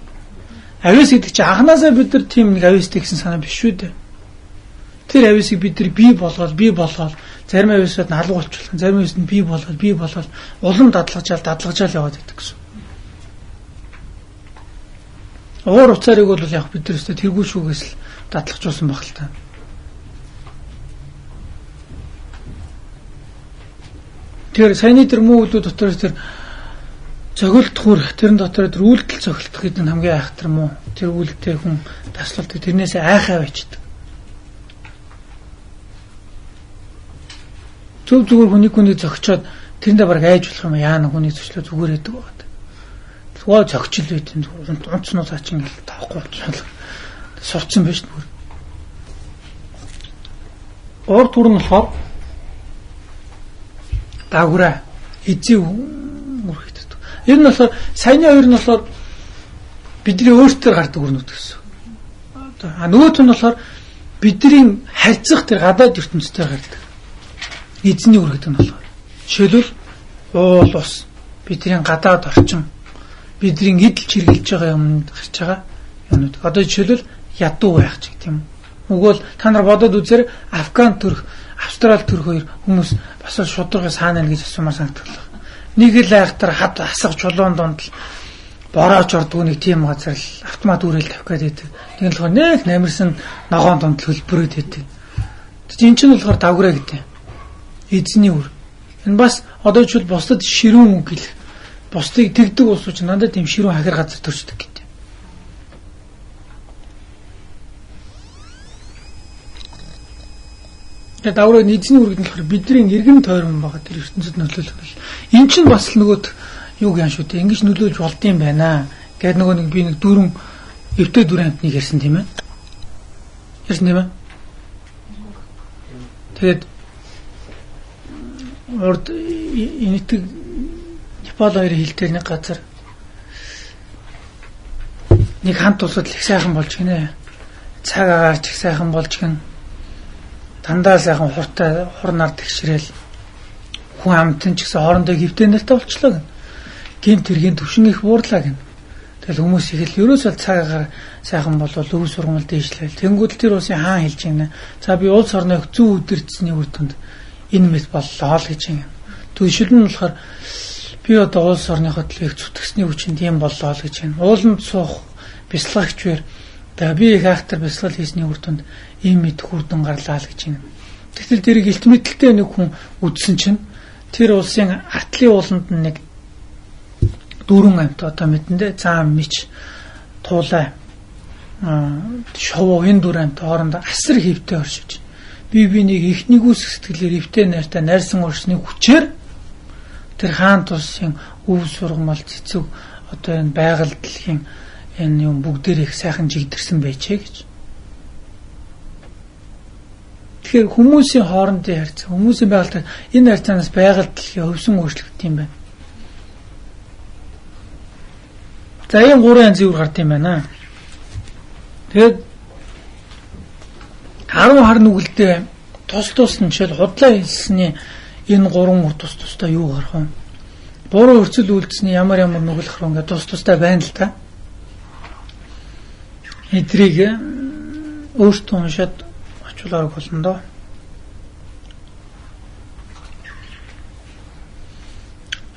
S1: Авиас гэдэг чи анханасаа бид нар тийм нэг авиастэй гэсэн санаа биш шүү дээ. Тэр авиасыг бид нар бий болгоод зарим авиасууд нь алга болчихлоо. Зарим авиасууд нь бий болгоод улам дадлагжаал яваад байдаг гэсэн. Уур уцаарыг бол яг бид нар өстө тэргүй шүүгээс л дадлагжуулсан баг л та. Тэр саяны тэр муу үйлдэл дотор тэр цогилт хүр тэрэн дотор тэр үйлдэл цогилт гэдэг нь хамгийн айхтар муу. Тэр үйлдэлтэй хүн таслалдаг тэрнээсээ айхаа байчдаг. Зөв зүгээр хүнийг зөгчөөд тэрэндээ баг айж болох юм яана хүнийг зөчлөө зүгээр гэдэг байгаа. Зүгээр зөгчл байт юм унцнуу цаачин гэл таахгүй болчихлоо. Сурцсан байж нүр. Ор түр нь болохоор дагвараа эзэн үргэлжлэдэг. Энэ нь болохоор саяны хоёр нь болохоор бидний өөртөө гардаг өрнөд гэсэн. Нөгөөх нь болохоор бидний харьцах тэр гадаад ертөнцтэй гардаг. Эзний үр гэдэг нь болохоор жишээлбэл уул ус бидний гадаад орчин бидний эдэл чиргэлж байгаа юмд гарч байгаа юмнууд. Одоо жишээлбэл ядуу байх ч гэдэг юм. Угвал та нар бодоод үзээр Афган төрх, Австрали төрх хоёр хүмүүс бас шударга саана гэж асуумаар санагдчихлаа. Нэг л айхтар хад асах чулуун донд л бороож ордгоо нэг тийм газар л автомат үрээл тавих гэдэг. Нэг л болохоор нэг намирсан ногоон донд хөлбөрөөд байдаг. Энэ чинь болохоор давграа гэдэг. Эзний үр. Энэ бас одоо жишээл бусдад ширүүн үг гэл. Бусдыг тэгдэг уусууч надад тийм ширүүн хахир газар төрчдөг гэдэг. Тэгээд давраа эзний үр гэдэг нь болохоор бидний эргэн тойрон байгаа тэр ертөнцид нөлөөлөх. Энэ чинь бас л нөгөөд юу гэн шүү дээ. Ингэж нөлөөлж болдсон байна. Гэт нөгөө нэг би нэг дөрөв эвтэй дүрэн амтныг ярьсан тийм ээ. Ярьсан тийм ээ. Тэгээд урд энэтэг Непал хоёрын хилтэй нэг газар нэг хамт улсад их сайхан болж гинэ. Цаг агаарч их сайхан болж гин. Дандаа сайхан хур нар тэгшрээл хүн амтэн ч гэсэн хоорондоо хөвтэй нэртэй болчлоо гин. Гинт тэргийн төвшин их буурлаа гин. Тэгэл хүмүүс их л ерөөсөө цаг агаар сайхан болвол өв сургамал дээшлээл. Тэнгүүд тэр улсын хаан хэлж гинэ. За би улс орны зүү өдөрцсний үр дүнд энэ мэт боллоо л гэж юм. Түншил нь болохоор би одоо улс орныхоо төлөв зүтгэсний хүчин тийм боллоо л гэж юм. Ууланд суух бясалгагч бэр тэгээ би их айхтар бясалгал хийсний үр дүнд ийм мэт хүрдэн гарлаа л гэж юм. Тэгтэл тэрийг илт мэдэлтэй нэг хүн үдсэн чинь тэр улсын артлын ууланд нэг дөрвөн амт одоо мэдэндээ заам мич туулай шовоо энэ дөрвөн амт хоорондоо асар хэвтэй оршиж би нэг ихнийг үсэх сэтгэлээр эвтэй найртай найрсан орсны хүчээр тэр хаан тусын өв сургамал цэцэг одоо энэ байгаль дэлхийн энэ юм бүгдээр их сайхан жигдэрсэн байжээ гэж. Тэгэхээр хүмүүсийн хоорондын харьцаа, хүмүүсийн байгальтай энэ харьцаанаас байгаль дэлхийн өвсөн өөрчлөгдсөн юм байна. За ийм гурван янзын үр гард юм байна. Тэгээд 10 хар нүгэлдээ тус нь жишээл худлаа хэлсний энэ гурван үр тусдаа юу гарах вэ? Буруу өрцөл үйлдэлсний ямар нүгэл гарах вэ? Ингээд тусдаа байна л та. Эдрийг өөртөө уншаад очуулаарай болно доо.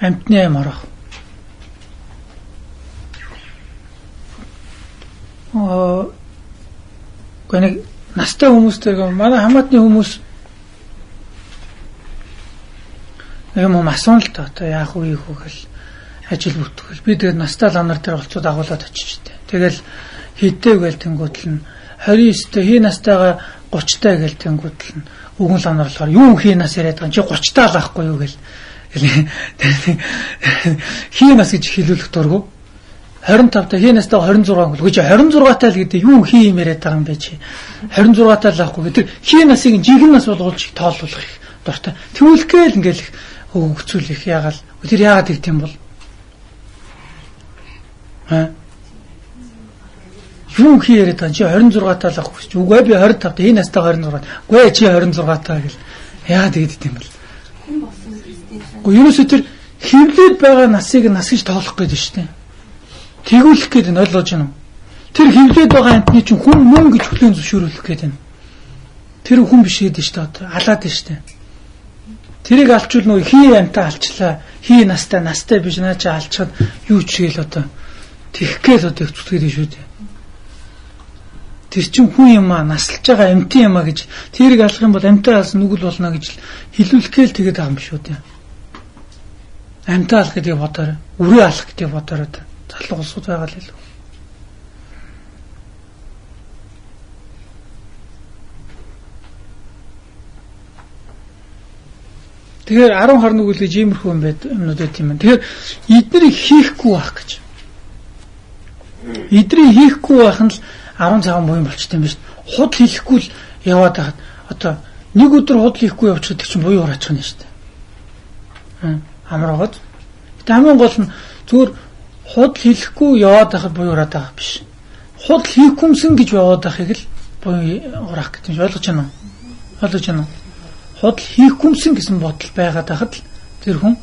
S1: амтны аим орох. Гэнэ настай хүмүүстэй манай хамаатны хүмүүс юм асуун л та одоо яах вэ гэл ажил бүтгэл би тэгээд настай ланар дээр олцоод агуулад очижтэй. Тэгэл хитээ гээл тэнгуутл нь 29-тэй хий настайгаа 30-тай гээл тэнгуутл нь өгөн ланар болохоор юу хий нас яриад байгаа чи 30-таа л ахгүй юу гэл хий нас гэж хэлүүлэх дургу 25-та хий настай 26 гэл гэж 26-таа л гэдэг юу хий юм яриад байгаа юм бэ чи 26-таа л ахгүй гэдэг хий насыг жинхэнэ нас болгуулж тоолуулах их дуртай. Тэгүүлгээл ингээл хөвгцүүлэх яагаад тэр яагаад гэх юм бол юу хийгээд байгаа чи 26 таа л авах гэж үгүй би 25 та энэ настай 26 үгүй чи 26 таа гэл яагаад гэдэг юм бол үгүй ерөөсөө тэр хөвлөд байгаа насыг нас гэж тоолох гэдэг шүү дээ тэгүүлэх гэдэг нь ойлгож байна уу тэр хөвлөд байгаа амтны чинь хүн мөн гэж хүлээн зөвшөөрүүлэх гэдэг нь тэр хүн биш гэдэг шүү дээ алаад дээ шүү дээ тэрийг алчвал нөгөө хий амтаа алчлаа хий настай биш наача алчаад юу ч гээл одоо тэгхгээл одоо хэвчүүлгээд шүү дээ. Тэр чинь хүн юм аа наслж байгаа амтын юм аа гэж тэрийг алах юм бол амтаа алсан нүгэл болно гэж хэлүүлэхгээл тэгээд байгаа юм шүү дээ. Амтаа алах гэдэг бодорой. Үрээ алах гэдэг бодорой. Залуу улсууд байгаа л илүү. Тэгэхээр 10 хар нүгэл гэж иймэрхүү юм байд юмнууд байт юм. Тэгэхээр эднийг хийхгүй байх гэж. Эдрийг хийхгүй байх нь л 10 цагаан буян болчтой юм биш. Худал хийхгүй л яваад байхад одоо нэг өдөр худал хийхгүй явчихад чинь буян ураачих нь шүү дээ. Амраад. Гэтэ хамгийн гол нь зүгээр худал хийхгүй яваад байхад буян ураад байгаа биш. Худал хийхгүймсэн гэж яваад байхыг л буян ураах гэдэг нь ойлгож байна уу? Ойлгож байна уу? Худал хийхгүймсэн гэсэн бодол байгаад байхад л тэр хүн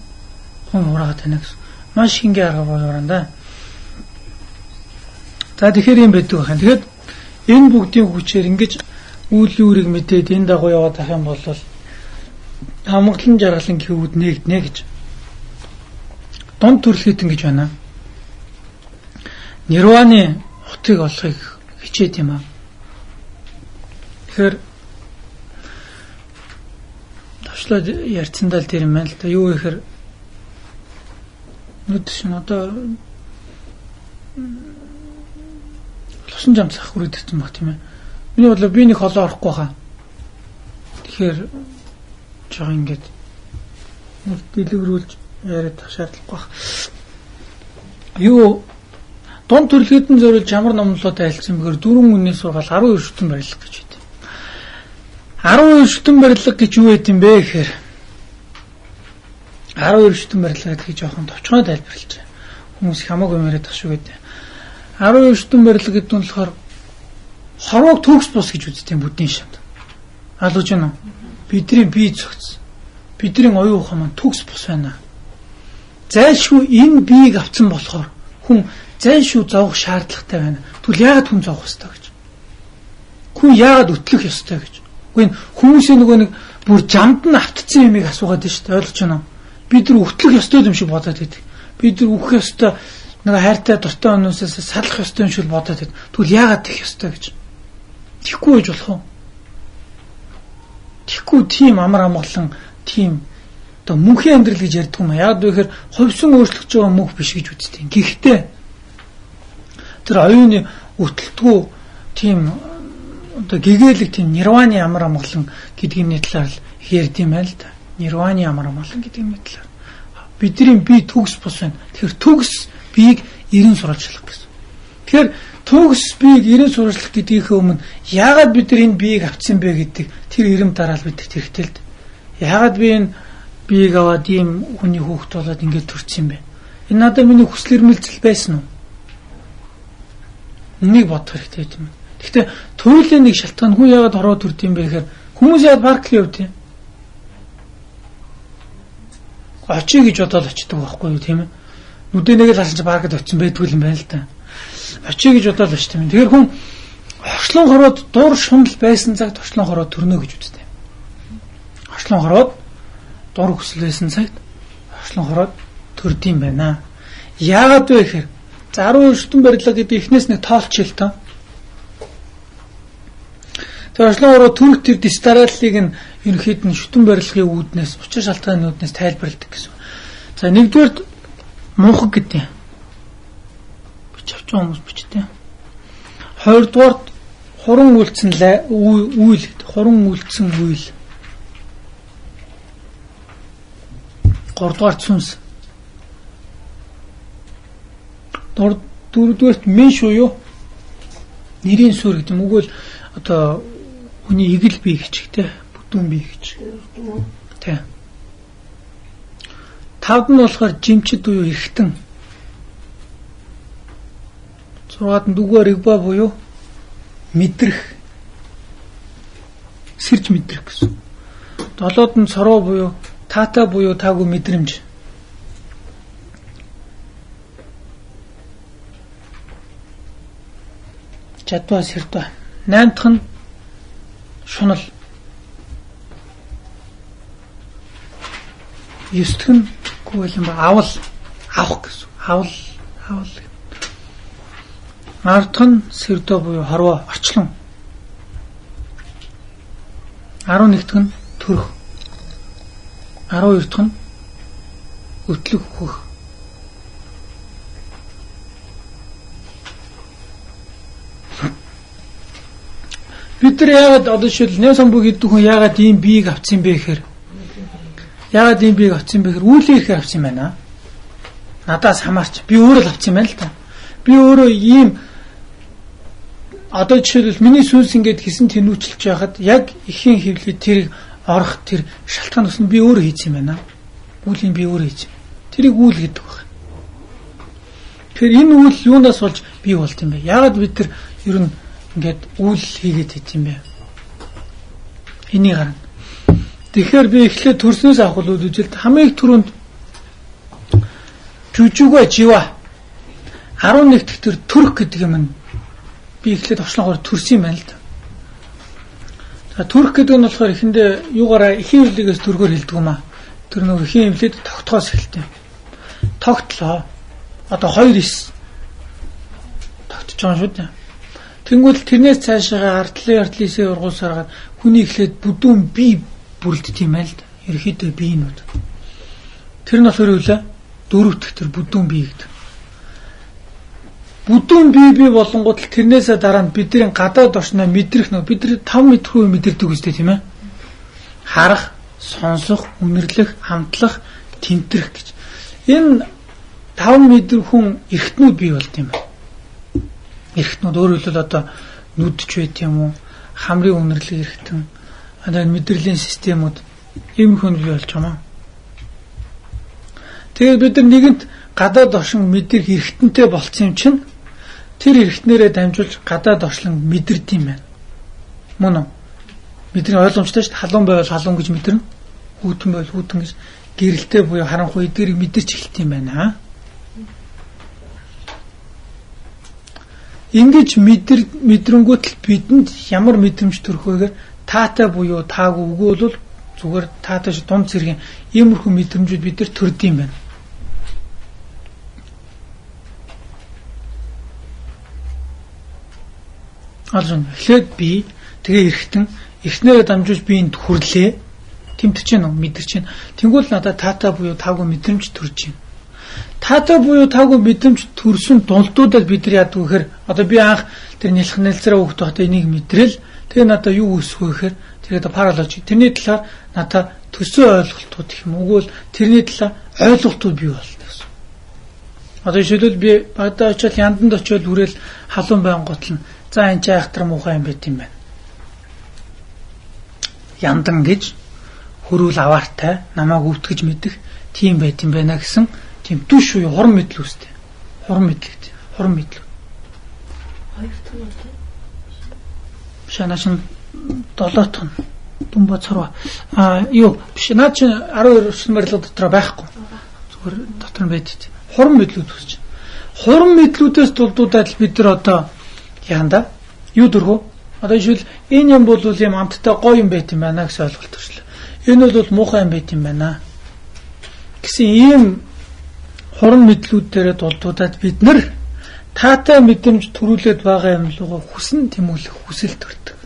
S1: ураагаад байна гэсэн. Маш хингээ арга буян ураана. За тэгэхээр юм байдаг байна. Тэгэхэд энэ бүгдийн хүчээр ингэж үйл үүрэг мэдээд энэ дагуу яваад ах юм бол хамглан жаргалан гэвүүд нэгднэ гэж. Дунд төрөлхийдэн гэж байна. Нирваны хотыг олохыг хичээд юм аа. Тэгэхээр тавчлаад ярьцандаа л тэр юм байна л да. Юу гэхээр нүд шин одоо лусан жамцах хүрээдсэн баг тийм ээ. Миний бодлоо би нэг холоо орохгүй хаа. Тэгэхээр жоо ингэж нэг дэлгэрүүлж яриад тах шаардлагагүй баг. Юу дунд төрөлхийдэн зориулж ямар номлолоотой айлцсан бэхээр 4 үнийн сургаал 12 шүтэн барилга гэж байд. 12 шүтэн барилга гэж юу байд юм бэ гэхээр 12 шүтэн барилга гэдгийг жоохон товчгоо тайлбарлаж байна. Хүмүүс хамаагүй яриад тах шүү гэдэг. 12 шүтэн барилга гэдэг нь болохоор хорвоог төгс бус гэж үздэг юм бүдний шавд. Алууж байна уу? Бидний бие зөгц. Бидний оюун ухаан маань төгс бус байна. Зайлшгүй энэ биеийг авсан болохоор хүн зайлшгүй зовох шаардлагатай байна. Тэгвэл яагаад хүн зовох ёстой гэж? Хүн яагаад өтлөх ёстой гэж? Үгүй хүмүүсийн нөгөө нэг бүр жамд нь автцсан юмыг асуугаад байна шүү дээ. Ойлгож байна уу? Бид нар өтлөх ёстой юм шиг бодоод байдаг. Бид нар үхэх ёстой нэг хайртай дуртай өнөөсөөс салах ёстой юм шиг бодоод байд. Тэгвэл яагаад тех ёстой гэж. Тэхгүй гэж болох уу? Тэхгүй тийм амар амгалан тийм одоо мөнхийн амьдрал гэж ярьдаг юм. Яагаад вэ гэхээр хувьсан өөрчлөгдөж байгаа мөнх биш гэж үздэг. Гэхдээ тэр оюуны өтөлтгөө тийм одоо гэгээлэг тийм нирваны амар амгалан гэдгийн талаар л ярьдсан байл та. Нирваны амар амгалан гэдгийн талаар. Бидний бие төгс бус байна. Тэгэхээр төгс биеийг эрен сурвалжлах гэсэн. Тэгэхээр төгс биеийг эрен сурвалжлах гэдгийнхээ өмнө яагаад бид энэ биеийг авцсан бэ гэдэг тэр эрэм дараал бидэрт хэрэгтэй л дээ. Яагаад би энэ биеийг аваад ийм хүний хүүхэд болоод ингэж төрчихсөн бэ? Энэ надад миний хүсэл эрмэлзэл байсан уу? Энийг бодох хэрэгтэй юм. Гэхдээ туйлын нэг шалтгаан хүн яагаад хороо төрдөм бэ гэхээр хүмүүс яагаад паркли явд юм? Очиж гэж бодоод очдөг байхгүй юу тийм ээ? Нүдээ нэг л алсан чи паркд очсон байдгүй юм байна л да. Очиж гэж бодоод очт юм. Тэгэхээр хүн орчлон хороод дур шунал байсан цагт орчлон хороод төрнө гэж үздэг. Орчлон хороод дур хүсэл байсан цагт орчлон хороод төрд юм байна. Яагаад вэ гэхээр 10 ертөнц барилга гэдэг эхнээс нэг тоолчихъя л тоо. Тэр ошлоороо түрк тэр дистараллыг нь ерөнхийд нь шүтэн барилгын үүднээс учир шалтгааны үүднээс тайлбарладаг гэсэн. За нэгдүгээр мунхаг гэдэг. Бичвч хүмүүс бичдэг. Хоёрдугаар хуран үйлцэн үйл, хуран үйлцэн үйл. Гуравдугаар цүнс. Дөрөвдүгээрт мен шууу нэрийн суурь гэдэг юм. Үгүй л одоо хүний игэл бие гэж те бүдүүн бие гэж. Тэ. Тавд нь болохоор жимчд буюу эргэтэн. 6-ад нь дүгээр игба буюу мэдрэх. Сэрж мэдрэх гэсэн. 7-д нь сороо буюу таата буюу таагүй мэдрэмж. Чадваа сэрдва. 8 дахь нь шунал. 9 дахь нь гүйлэн авал авах гэсэн. Авал. 10 дахь нь сэрдва буюу хорвоо орчлон. 11 дахь нь төрөх. 12 дахь нь өтлөг хөх. Бид нар яагаад одоо шил Нэлсон бүх гэдэг хүн яагаад ийм биеийг авцсан бэ гэхээр яагаад ийм биеийг авцсан бэ гэхээр үүлээ ихээр авцсан байна. Надаас хамаарч би өөрөө л авцсан байна л та. Би өөрөө ийм одоо жишээлбэл миний сүнс ингээд хийсэн тэнүүчилж байхад яг ихийн хөвлөд тэрийг орох тэр шалтгаан ус нь би өөрөө хийсэн байна. Үүлийн би өөрөө хийсэн. Тэрийг үйл гэдэг байна. Тэгэхээр энэ үйл юунаас болж бий болт юм бэ? Яагаад бид нар ер нь ингээд үйл хийгээд байт юм бэ? Энийг харна. Тэгэхээр би эхлээд төрснөөс авах бол үзэлт хамгийн түрүүнд жүжигөө жива 11 дэх төр төрөх гэдэг юм нь би эхлээд очлогоор төрсөн юм байна л да. За төрөх гэдэг нь болохоор эхэндээ юугаараа эхийн хөвлөгөөс төргөөр хэлдэг юм аа. Тэр нөгөө эхийн хөвлөд тогтоос хэлдэг. Тогтлоо. Одоо 2-9 тогтож байгаа шүү дээ. Тэнгүүл тэрнээс цаашаа артлын ургуусаар хүний эхлээд бүдүүн бие бүрэлдэж юм аа л да. Ерхийдөө биенүүд. Тэр нь болохоор юу вэ? 4 дахь тэр бүдүүн бие гэдэг. Бүдүүн бие болонгууд л тэрнээсээ дараа нь бидний гадаад орчноо мэдрэх нөө бид 5 мэдрэх үе мэдэрдэг үстэй тийм ээ. Харах, сонсох, үнэрлэх, хамтлах, тэмтрэх гэж. Энэ 5 мэдрэх хүн эргэтнүүд бий болд юм байна. Эргэтнүүд өөрөөр хэлбэл одоо нүдч байт юм уу? Хамрын үнэрлэг эргэтэн, одоо мэдрэлийн системүүд иймэрхүү бий болж байгаа юм. Тэгээд бид нар нэгэнт гадаад оршин мэдрэх эргэтэнтэй болцсон юм чинь тэр эргэтнэрээ дамжуулж гадаад оршлон мэдэрд юм байна. Мөн үү? Бидний ойлгомжтой шүү дээ. Халуун байвал халуун гэж мэдэрнэ. Хүүтэн байвал хүүтэн гэж гэрэлтэй буюу харанхуй эдгэрийг мэдэрч эхэлт юм байна. Ингэж мэдрэнгүүт л бидэнд ямар мэдрэмж төрөх вэ гэхээр таатай буюу таагүй үгүй бол зүгээр таатай ш дунд зэргийн иймэрхүү мэдрэмжүүд бид нар төрд юм байна. Алжин эхлээд би тэгээ эргэтэн эхнэрээ дамжуулж би энд хүрлээ. Тэмтэж гэнэ мэдэрч гэнэ. Тэнгүүл надад таатай буюу таагүй мэдрэмж төрж байна. Таатай буюу таагүй мэдрэмж төрсөн дулдуудад бид нар яадаг вэ гэхээр одоо би анх тэр нэлцраа хөөхд байхдаа энийг мэдрэл тэгээ надад юу өсөх вэ гэхээр тэр одоо паралогик тэрний талаар надад төсөө ойлголтууд гэх юм уу тэрний талаар ойлголтууд бий болдог гэсэн. Одоо жишээлбэл би багада очиод янданд очиод үрэл халуун байн готлно. За энэ ч айхтар муухай юм байт юм байна. Яндан гэж хөрүүл аваартай намайг өвтгөж мэдэх тийм байт юм байна гэсэн тийм түш уу хурм мэдл үстэй. Хурм мэдлэг. Хурм мэдл. Хоёр тон үү? Шанаш 7 тон. Дүмба царва. Юу биш наа чи 12 өсөн барилга дотор байхгүй. Зүгээр дотор нь байдаг. Хурм мэдлүүд үсч. Хурм мэдлүүдээс дулдуудаад бид нар одоо яанда юу дөргөө одоо жишээл энэ юм бол юм амттай гоё юм байт юм байна гэсэн ойлголт төрчлээ. Энэ бол муухай юм байт юм байна гэсэн ийм хуран мэдлүүд дээр дулдуудаад бид нар таатай мэдрэмж төрүүлээд байгаа юм лугаа хүсэн тэмүүлэх хүсэл төрдөг.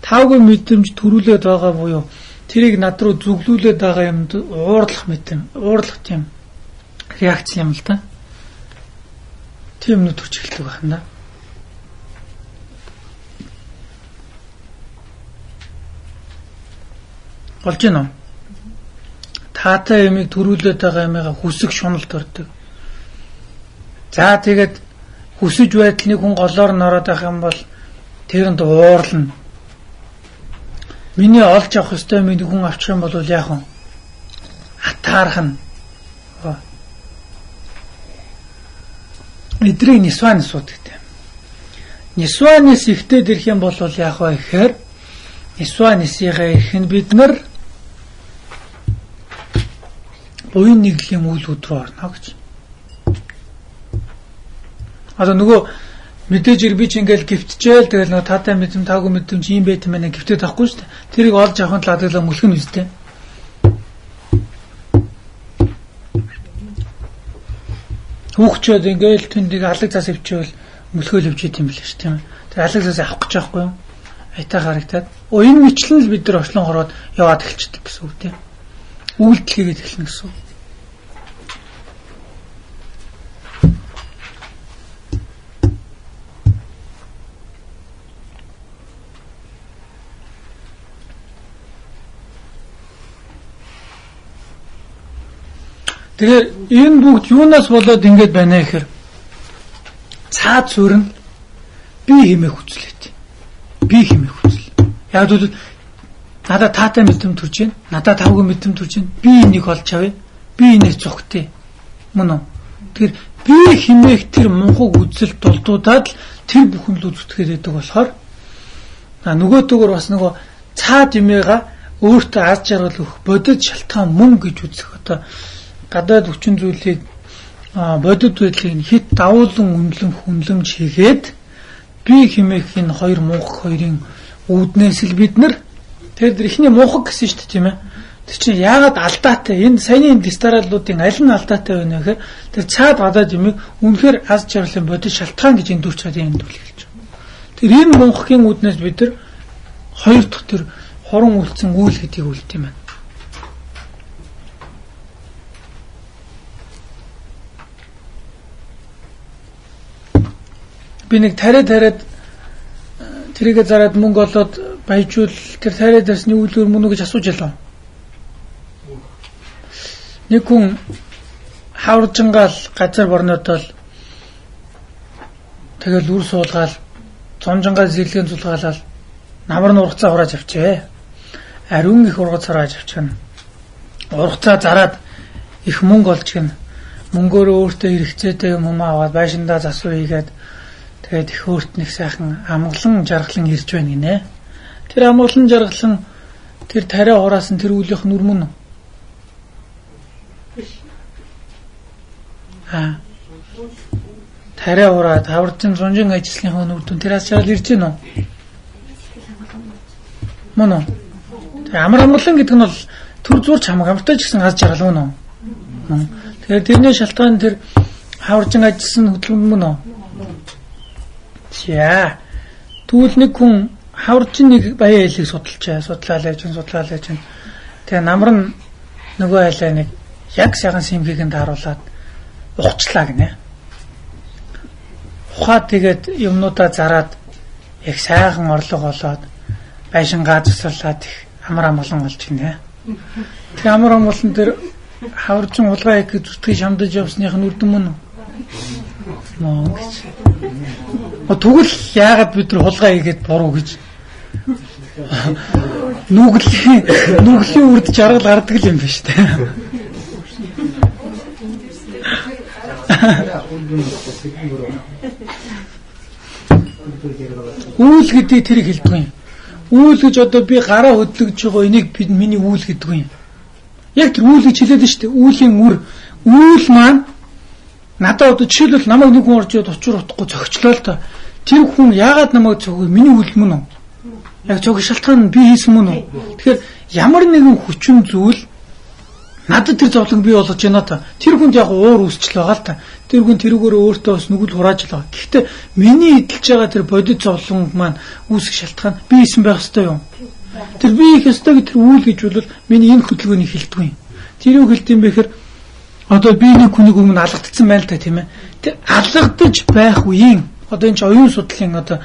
S1: Таагүй мэдрэмж төрүүлээд байгаа буюу тэрийг над руу зүглүүлээд байгаа юмд уурлах тийм реакц юм л да. Тийм нүд төрж эхэлдэг байна. Болж байна уу? Таатай юмыг төрүүлээд байгаа юмгаа хүсэх шунал төрдөг. За тэгээд хүсэж байтал нэг хүн голоор нороод байх юм бол тэрэнд уурлна. Миний олж авах ёстой минь хүн авчих юм бол яах вэ? Атаархна. Эдрийг нисванис гэдэг. Нисванис ихтэй дэрх юм бол яах вэ гэхээр нисванисыгаа ирэх нь бид нар буян нэглийн үйл өдрөө орно гэж. Одоо нөгөө мэдээж би ч ингээл гівтжээл тэгэл нөгөө таатай мэдэм таагүй мэдэм юм байт юм байна гівтэд авахгүй шүү дээ. Тэрийг олж авахын тулд адаглаа мөлхөн үстэй. Хүүхчүүд ингээл тэндийг алаг цаас өвчөөл мөлхөөл өвчээд юм биш тийм. Тэр алаг цаас авах гэж байхгүй юу? Айтаа харагтаад. Энэ мэтлэн л бид нар очлон хороод яваад эхэлчихдэг гэсэн үг тийм. Үйлдэл хийгээд эхэлнэ гэсэн үг. Тэгэхээр энэ бүгд юунаас болоод ингэж байна гэхээр цаад суурь нь би хэмээх хүчлээт. Би хэмээх хүчил. Яг л надад таатай мэдэм төрж байна. Надад тавгүй мэдэм төрж байна. Би энийг олж авъя. Би энийг зүгтээ. Мөн үү? Тэгэхээр би хэмээх тэр мунхаг үзэл дулдуудаад л тэр бүхэн л үзтгэхэд байдаг болохоор нөгөөдөөр бас нөгөө цаад юмэга өөртөө аз жаргал өгөх бодит шалтгаан мөн гэж үзэх одоо гадаад хүчин зүйлийг бодит байдлыг хит давуулан хүнлэмж хийгээд би хэмээх энэ хоёр мунхаг хоёрын үүднээс л бид нар тэр ихний мунхаг гэсэн шүү дээ тийм ээ. Тэр чинь яагаад алдаатай энэ саяны дистаралуудын аль нь алдаатай байна гэхээр тэр цаад гадаад юмыг үнэхээр аз жаргалын бодит шалтгаан гэж эндүрч чадсан юм дүүл хэлж байна. Тэр энэ мунхагийн үүднээс бид нар хоёр дахь тэр хорон үлдсэн үйл гэдгийг үлд юм байна. Би нэг тариад тэрийгэ зараад мөнгө олоод баяжуул тэр тариад дарсны үйлдвэр мөн үү гэж асууж ялаа. Нэг хүн хавржингаал газар борнотол тэгэл үр суулгаал цонжингаал зэрлэгийн зулгаалал намар нь ургацаа хурааж авчээ. Ариун их ургац хурааж авчихна. Ургацаа зараад их мөнгө олж гин. Мөнгөөрөө өөртөө хэрэгцээтэй юм аваад байшиндаа засуу хийгээд тэгээд их өөрт нэг сайхан амгалан жаргалан ирж байна гинэ. Тэр амгалан жаргалан тэр тариа хураасан тэр үлийнх нүр мөн үү? Тариа хураад хаврын зунжин ажлынхаа нүрдэн тэр аз жаргал ирж байна уу? Мөн үү? Тэр амгалан гэдэг нь бол төр зурч хамгаалтай ч гэсэн аз жаргал мөн үү? Тэгэхээр тэрний шалтгаан тэр хаврын ажилласан хөдөлгөөн мөн үү? За. Тэгвэл нэг хүн хаврчин нэг баяа хэлийг судлаад байж. Тэгээ намар нь нөгөө айлаа нэг яг сайхан симхийг нь тааруулаад ухчлаа гинэ. Ухаад тэгээд юмнуудаа зараад их сайхан орлого олоод байшингаа засварлаад их амар амгалан болж гинэ. Тэгээ амар амгалан тэр хаврчин улгаа их зүтгэж шамдаж явсных нь үрдэн мөн үү? Мөн гэж. Тэгвэл яагаад бид нар хулгай хийгээд буруу гэж нүглийн үрд жаргал гардаг юм биш үү? Үйл гэдэг тэрийг хэлдэг юм. Үйл гэж одоо би гараа хөдлөж байгаа энийг миний үйл гэдэг юм. Яг тэр үйл гэж хэлээд шүү дээ. Үүлийн үйл маань надад одоо жишээлбэл намайг нэг хүн орж учир утахгүй зөгчлөө л та. Тэр хүн яагаад намайг зөгөө? Миний үйл мөн үү? Яг зөг шалтгаан нь би хийсэн мөн үү? Тэгэхээр ямар нэгэн хүчин зүйл Надад тэр зовлон бий болгож байна та. Тэр хүнд яг уур үүсчил байгаа л та. Тэр хүн тэрүүгээр өөртөө бас нүгэл хурааж л байгаа. Гэхдээ миний эдэлж байгаа тэр бодит зовлон маань үүсэх шалтгаан би исэн байх ёстой юм. Тэр би их ёстой гэж тэр үйл гэж бол миний энэ хөдөлгөөнийг хэлдэг юм. Тэр юу хэлдэм бэ гэхээр одоо би нэг хүнийг өмнө алгадсан байл та тийм ээ. Тэр алгадаж байх үеийн одоо энэ ч оюун судлалын одоо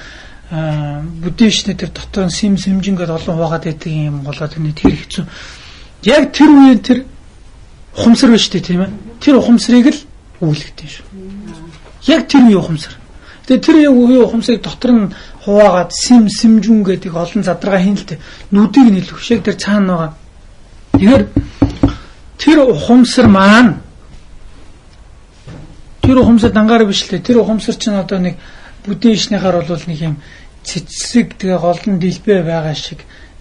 S1: буддистны тэр дотор симжингээд олон хувагаад байдаг юм болоод энэ тэр хэцүү. Яг тэр үеийн тэр ухамсар биш тийм ээ. Тэр ухамсарыг л үүлгдэн шүү. Яг тэр үеийн ухамсар. Тэгээ тэр үеийн ухамсарыг дотор нь хуваагаад симжүн гэдэг олон задрага хийнэлтэй нүдийг нийлвэх шиг тэр цаана байгаа. Тэгэхээр тэр ухамсар маань тэр ухамсар дангаар биш лээ. Тэр ухамсар чинь одоо нэг буддистнийхаар бол нэг юм цэцэг тэгээ голдон дэлбэ байгаа шиг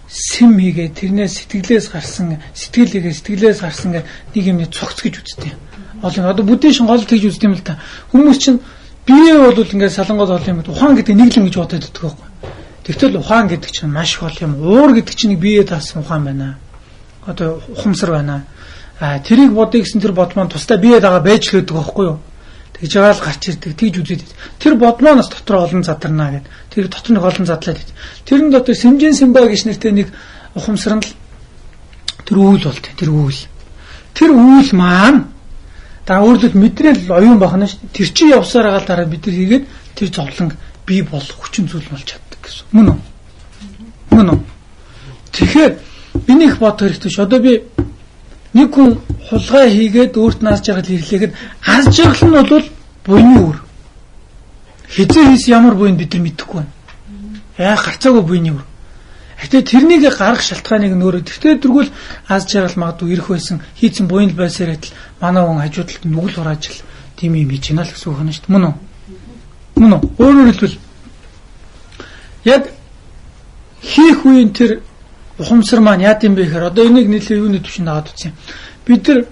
S1: сэм хийгээ тэрнээс сэтгэлээс гарсан нэг юм цогц гэж үздэг. Одоо буддийн гол тэгж үздэг юм л та. Хүмүүс чинь бие бол ингээд салангууд бол юм ухаан гэдэг нэг л ингэж бодоод байдаг байхгүй. Тэгтэл ухаан гэдэг чинь маш их бол юм. Уур гэдэг чинь бие таасан ухаан байна. Одоо ухамсар байна. Тэрийг бодъё гэсэн тэр бод маань тусдаа бие дагаа байж л байдаг байхгүй юу? Тэгж байгаа л гарч ирдэг. Тэгж үзээд. Тэр бодмоноос дотор олон задарнаа гэд. Тэр дотор нэг олон задлаад байд. Тэрэн дотор симжин симба гэж нэртэй нэг ухамсар нь тэр үйл болт. Тэр үйл маань та өөрөлд мэдрэл оюун бахна ш. Тэр чинь явсаар байгаа дараа бид нар хийгээд тэр зовлон бий болох хүчин зүйл болж чаддаг гэсэн. Мөн үү? Тэгэхээр биний их бодох хэрэгтэй ш. Одоо би нэг хүн хулгай хийгээд өөрт нь аз жаргал ирлээхэд аз жаргал нь бол буйны үр. Хизээ хийс ямар буйн бид нар мэдэхгүй байна. Яг гарцаагүй буйны үр. Гэтэ тэрнийг гаргах шалтгааныг нөөрэ тэгтээ дөрвөл аз жаргал магадгүй ирэх байсан хийцэн буйн байсаар адил манай хүн хажуудлалт нүгэл хурааж л тийм юм хийж байна л гэсэн үг байна шүү дээ. Мөн үү? Өөрөөр хэлбэл яг хийх үеийн тэр ухамсар маань яа гэм бэ гэхээр одоо энийг нийлээ юуны төвшөнд дагаад үзье. Бид нар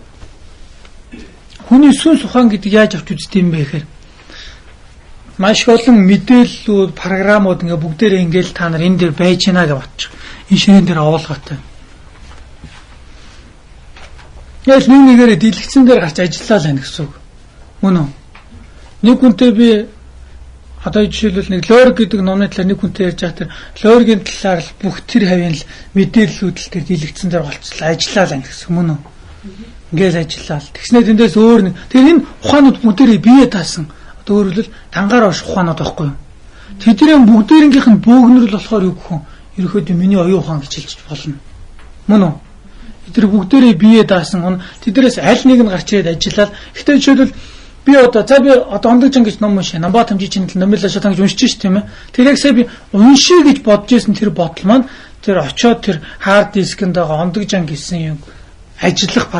S1: хүний сүнс ухаан гэдэг яаж авч үздэг юм бэ гэхээр маш олон мэдээллүүд, програмууд ингээ бүгдээрээ ингээл та нар энэ дээр байж гинэ гэж бодчих. Энэ ширээн дээр овоолгоотой. Яг нэгээрээ дэлгэцэн дээр гарч ажиллаа л байна гэсэн үг. Мөн үү? Нэг хүнтэй би одоо жишээлбэл нэг лорг гэдэг номны талаар нэг хүнтэй ярьж байгаа тэр лоргийн талаар л бүх тэр хавийн л мэдээллүүд л тэр дэлгэцэн дээр болцлоо ажиллаа л гэсэн мөн үү? Ингээл ажиллаа л. Тэгснээр тэндээс өөр нэг тэр энэ ухаанууд бүгдээрээ бие таасан. Өөрөлдөл тангаар ууш ухаанууд байхгүй юу? Тэдний бүгдээрийнх нь бөөгнөрл болохоор юу гэх юм? Ерөөхдөө миний оюун ухаан гэж хэлж болно. Мөн үү? Тэд бүгдээрээ бие даасан. Тэднээс аль нэг нь гарч ирээд ажиллаад. Гэхдээ жишээлбэл би одоо ондогжин гэж ном уншаа. Намбат хамжийн номлоо шатан гэж уншиж ш тийм ээ. Тэр яг сая би уншия гэж бодож ирсэн тэр бодол маань тэр очоод тэр хард дискэнд байгаа ондогжин гэсэн юм ажиллах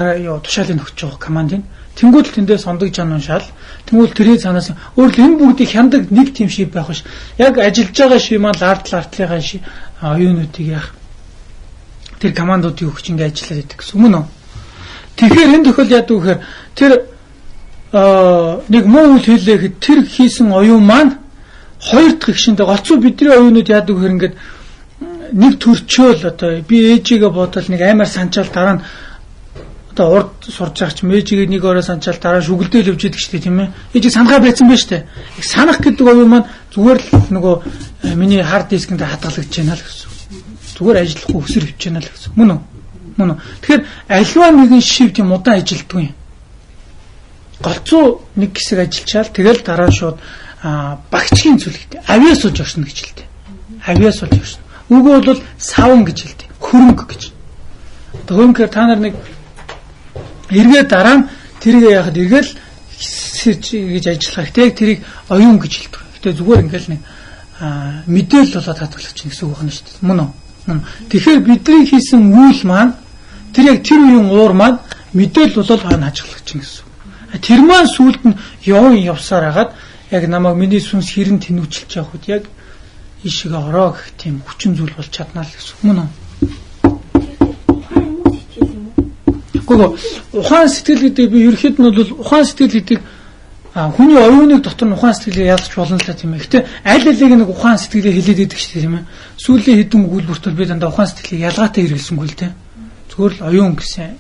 S1: тушаалыг өгч байгаа командын. Тэнгүүд л тэндээс ондогжин уншаал. Тэнгүүд тэрийн цаанаас өөрөлд энэ бүгдийг хяндаг нэг тийм шиг байх биш. Яг ажиллаж байгаа шиг маань артлынхаа шиг оюунуудыг яах. Тэр командуудыг өгч ингэ ажиллаад байдаг гэсэн юм уу? Тэгэхээр энэ тохиол яадаг вэ гэхээр тэр нэг муу үйл хэлээхэд тэр хийсэн оюун маань хоёр дахь гişэндээ голцоо бидний оюунууд яадаг вэ гэхээр ингээд нэг төрчөөл одоо би ээжигээ бодвол нэг аймаар санчаал дараа нь одоо урд сурж байгаа ч ээжигээ нэг орой санчаал дараа шүгэлдээл өвж идэг штэ тийм ээ. Ээжиг санахаа байсан байж штэ. Санах гэдэг оюун маань зүгээр л нөгөө миний хард дискэнд хадгалагдаж байна л гэсэн. Зүгээр ажиллахгүй өсөр хөвч байна л гэсэн. Мөн үү? Тэгэхээр альва нэгэн шив тийм удаан ажилддаг юм. Голцоо нэг хэсэг ажиллачаал тэгэл дараа шууд багчгийн зүлэгтэй авиас сууж оршно гэж хэлдэг. Авиас сууж оршно. Үгүй бол савн гэж хэлдэг. Хөрөнгө гэж. Хөрөнгөөр та нар нэг эргээ дараа нь тэргээ яхад эргээл гэж ажиллах. Тэг тэрийг оюун гэж хэлдэг. Гэтэ зүгээр ингээл нэг мэдээлэл болоод хадгалж чинь гэсэн үг байна шүү дээ. Мөн үү? Тэгэхээр бидний хийсэн үйл маань тэр яг тэр үеийн уур маань мэдээлэл болоод хойно хажгалах чинь гэсэн. Тэр маань сүулт нь явсаар хагаад яг намайг миний сүнс хэрэн тэнүүчилж явах үед яг ишигээ ороо гэх тийм хүчин зүйл болж чаднаа л гэсэн. Мөн үү? Гэхдээ ухаан сэтгэл гэдэг би ерөөхдөө нь бол ухаан сэтгэл гэдэг хүний оюуныг дотор нь ухаан сэтгэлээ ялгч болно л та тийм ээ. Гэтэ аль алиг нэг ухаан сэтгэлээ хэлээд идэг шүү дээ тийм ээ. Сүүлийн хэдэн өгүүлбэрт би дандаа ухаан сэтгэлийг ялгаатай хэрэглэсэнгүй л дээ. Зүгээр л оюун гэсэн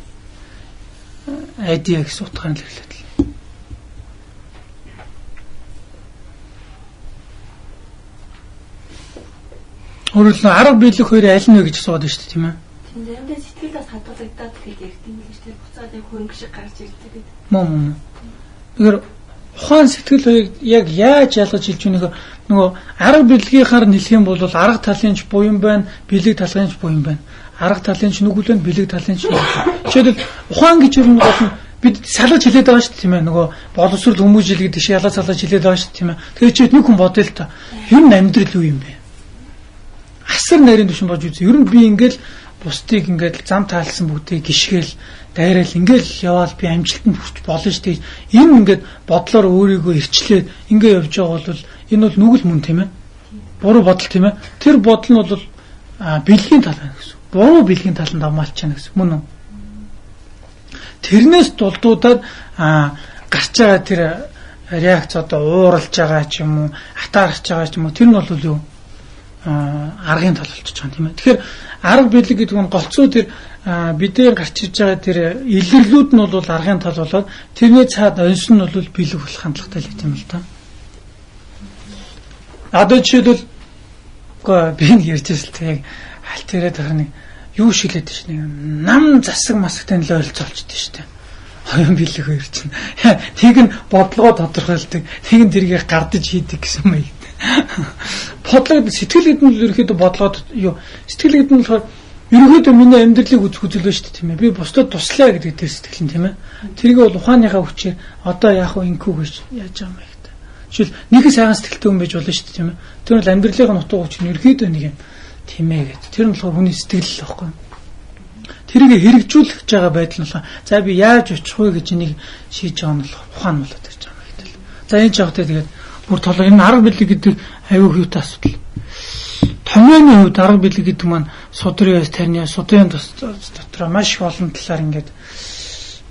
S1: айдиа гэсэн утгаар нь хэрэглэдэг. Өөрөлд арга биелэх хоёрын аль нь вэ гэж асууад шүү дээ тийм ээ.
S2: Тийм заримдаа сэтгэлээс хадгалагдаад гэж ярьдаг юм гэж тэр буцаад яг хөрөнгө шиг гарч ирдэг гэдэг.
S1: Мөн. Тэгэхээр ухаан сэтгэл хоёрыг яг яаж ялгаж хэлж өгнөх нөгөө арга биелгийнхаар нэлэх юм бол арга талынч буян байна, бэлэг талынч буян байна. Арга талынч нүгүлэн бэлэг талынч. Жишээлбэл ухаан гэж юу нэг бид салгаж хэлээд байгаа шүү дээ тийм ээ. Нөгөө боловсрол хүмүүжил гэдэг шиг ялгаж салгаж хэлээд байгаа шүү дээ тийм ээ. Тэгэхээр чи нэг хүн бодъё л та. Ер нь амьдрал юу юм бэ? Асар нарийн түвшин болж үзье. Ер нь би ингээл бусдыг ингээд зам таалсан бүгдийг гიშгээл дайраал ингээл яваал би амжилтанд хүрч болно шүү дээ. Энэ ингээд бодлоор өөрийгөө ирчлээд ингээ явж байгаа бол энэ бол нүгэл мөн тийм ээ. Буруу бодол тийм ээ. Тэр бодол нь бол бэлгийн тал байна гэсэн. Буруу бэлгийн таланд авмаалч чана гэсэн. Мөн үү? Тэрнээс дулдуудаад гарч байгаа тэр реакц одоо ууралж байгаа ч юм уу, атаарч байгаа ч юм уу тэр нь бол юу? Аргын тал болчих жоон тийм ээ. Тэгэхээр арга бэлэг гэдэг нь голцоо тэр бидний гарч иж байгаа тэр илэрлүүд нь бол аргын тал болоод тэрний цаад оньсон нь бол бэлэг болох хандлагатай л юм л та. Одоо жишээлбэл би ярьж байсан яг аль тэрэ тахны юу шилээд ш нэг нам засаг масагтай л ойлцоолчтой шүү дээ. Хоёрын бэлэг хоёр чинь. Тийг нь бодлогоо тодорхойлдог. Тийг нь тэргийг гардаж хийдэг гэсэн юм ээ. Бодлого сэтгэл хэдэн л ерөөхдөө бодлоод юу сэтгэл хэдэн болохоор ерөөхдөө миний амьдралыг үзэх үзэл байж тийм ээ. Би бусдад туслаа гэдэг тэр сэтгэл нь тийм ээ. Тэрийг бол ухааныхаа хүчээр одоо яах вэ инкүү гэж яаж байгаа юм бэ гэдэг. Жишээл нэгэн сайхан сэтгэлтэй хүн байж болно шүү дээ тийм ээ. Тэр бол амьдралын утга учир нь ерөөхдөө нэг юм тийм ээ гэдэг. Тэр нь болохоор хүний сэтгэл л байхгүй. Тэрийг хэрэгжүүлэх гэж байгаа байдал нь болохоор за би яаж очих вэ гэж энийг шийдэж байгаа нь болохоор ухаан болоод ирж байгаа юм гэдэг. За энэ жагтай тэгээд бүр толгой энэ арга бэлэг гэдэг аюу хөвтэй асуудал. Томьёоны хувьд арга бэлэг гэдэг маань судрын тарны судрын дотор маш их олон талаар ингээд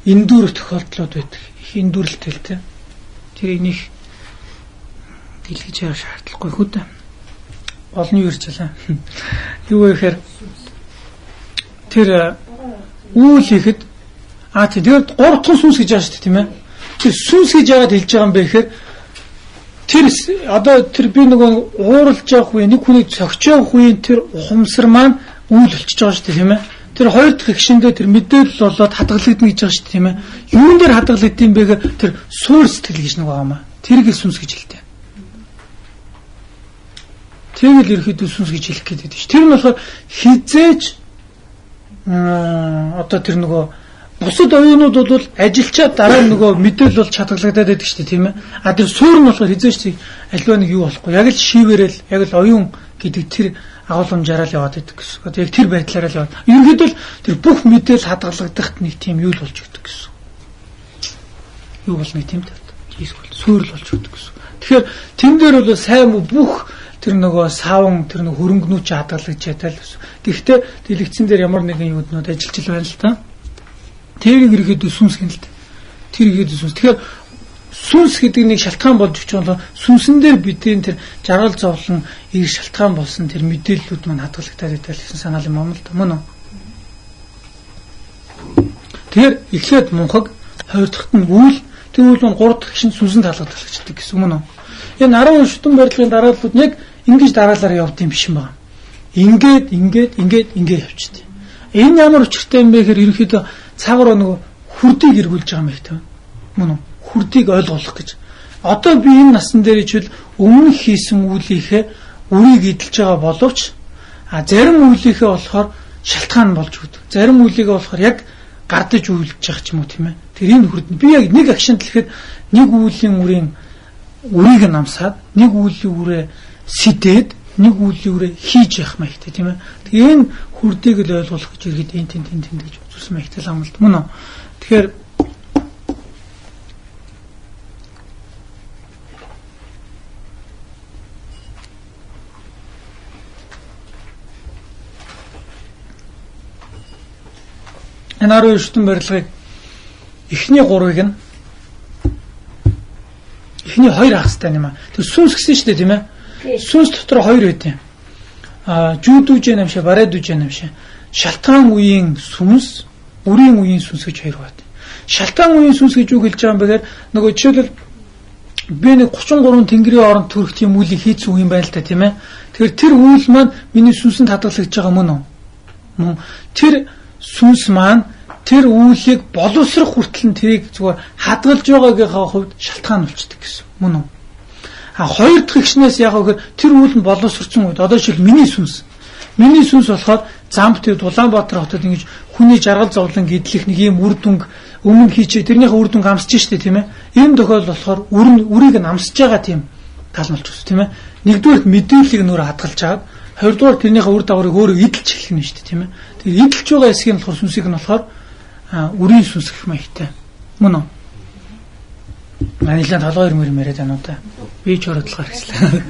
S1: эндүр тохиолдлууд байдаг. Их эндүрлэлтэй л тэ. Тэр энийг дэлгэж явах шаардлагагүй хүү дээ. Олон юу ирчлээ. Юу гэхээр тэр үйл хийхэд тэгээд 3 дахь сүнс гэж байгаа шүү дээ тийм ээ. Тэр сүнс гэж яагаад хэлж байгаа юм бэ гэхээр тэр одоо тэр би нөгөө ууралж явах үе нэг хүнийг цогч явах үеийн тэр ухамсар маань үйл болчихж байгаа шүү дээ тийм ээ. Тэр хоёр дахь гişэндээ тэр мэдээлэл болоод хадгалагдана гэж байгаа шүү дээ тийм ээ. Юун дээр хадгалагдсан бэ гэхээр тэр суур сэтгэл гэж нэг байгаа маа. Тэрийг сүнс гэж хэлдэг. Тэгэл ерөөхдөө сүнс гэж хэлэх гээд байдаг шүү. Тэр нь болохоор хизээж одоо тэр нөгөө бусад оюунууд бол ажилчаад дараа нөгөө мэдээлэл бол чадгалагдаад байдаг шүү дээ тийм ээ. А тэр суур нь болохоор хизээч альва нэг юу болохгүй. Яг л шийвэрэл яг л оюун гэдэг тэр агуулмжаараа л яваад байдаг гэсэн. Одоо яг тэр байдлаараа л яваад. Ерөнхийдөө л тэр бүх мэдээлэл хадгалагдахт нэг тийм юу л болж өгдөг гэсэн. Юу бол нэг тийм эсвэл суур л болж өгдөг гэсэн. Тэгэхээр тэн дээр бол сайн бүх тэр нөгөө савн тэр нөгөө хөрөнгөнүүч хадгалагдж ятал гэсэн. Гэхдээ дэлгэцэн дээр ямар нэгэн юуднууд ажиллаж байна л та. Тэрийг ирэхэд сүнс гэнэлт. Тэр ирэхэд сүнс. Тэгэхээр сүнс гэдэг нэг шалтгаан болж өгч байгаа сүнсэн дээр бидний тэр жаргал зовлон их шалтгаан болсон тэр мэдээллүүд маань хадгалагдаад байдаг гэсэн санаал юм аа л да. Мөн үү? Тэгэхээр эхлээд мунхаг, хоёр дахьт нь үйл, тэр үйл нь гурав дахь шин сүнсэнд халагдчихдаг гэсэн мөн үү? Энэ 10 шүтэн барилгын дарааллууд яг ингэж дараалалаар явд юм биш юм байна. Ингээд явчихдаг. Энэ ямар учиртай юм бэ гэхээр ерөнхийдөө цагаар нөгөө хүрдийг эргүүлж байгаа юм байна. Мөн үү? Хүрдийг ойлгох гэж. Одоо би энэ насан дээр ичвэл өмнө хийсэн үйлийнхээ үрийг эдэлж байгаа боловч зарим үйлийнхээ болохоор шалтгаан болж өгдөг. Зарим үйлийгээ болохоор яг гардаж үйлж байгаа ч юм уу тийм ээ. Тэр энэ хүрд би яг нэг акшнт хэлэхэд нэг үеийн үрийг намсаад нэг үеийн үрээ сидээд нэг үеийн үрээ хийж явах маягтай тийм ээ. Тэгээ энэ хүрдийг л ойлгох гэж ирэхэд энэ тэн гэж үзүүлсэн маягтай л амлалт мөн үү. Тэгэхээр энэ 12 шүтэн барилгыг эхний 3-ыг нь эхний 2 хагастай юм аа. Тэр сүнс гэсэн шүү дээ тийм ээ. Сүнс дотор 2 байдیں۔ Жүүдүүж нэмшээ, барайдүүж нэмшээ. Шалтгаан үеийн сүнс, үрийн үеийн сүнс гэж 2 байдаг. шалтгаан үеийн сүнс гэж юу хэлж байгаа юм бэ гэхээр нөгөө жишээлбэл би нэг 33 тэнгэрийн оронд төрөх тийм үйлийг хийсэн юм байна л да тийм ээ. Тэгэхээр тэр үйл маань миний сүнсэнд хадгалагдж байгаа мөн үү? Мөн. Тэр сүнс маань тэр үйлийг боловсрох хүртэл нь тэрийг зүгээр хадгалж байгаагийнхаа хувьд шалтгаан болчдөг гэсэн. Мөн үү? Хоёр дахь ихснээс яг гэхээр тэр үйл нь боловсрсон үед одоо жишээл миний сүнс болохоор замт үед Улаанбаатар хотод ингэж хүний жаргал зовлон гэдлэх нэг юм үр дүнг өмнө хийчээ тэрнийхээ үр дүнг амсч штэ тийм ээ. Ийм тохиол болохоор үрийг нь амсж байгаа тийм тал болж байна тийм ээ. Нэгдүгээр мэдээллийг нөр хадгалж агаад хоёрдугаар тэрнийхээ үр дагаврыг өөрөө эдэлж эхлэх нь штэ тийм ээ. Тэгэхээр эдэлж байгаа хэсгийг нь болохоор сүнсийг нь болохоор үрийн сүнс гэх мэйтэй. Мөн үү? Манилан толгой ирмэр яриад байна уу та. Би ч өөрөдлөхөр хэлсэн.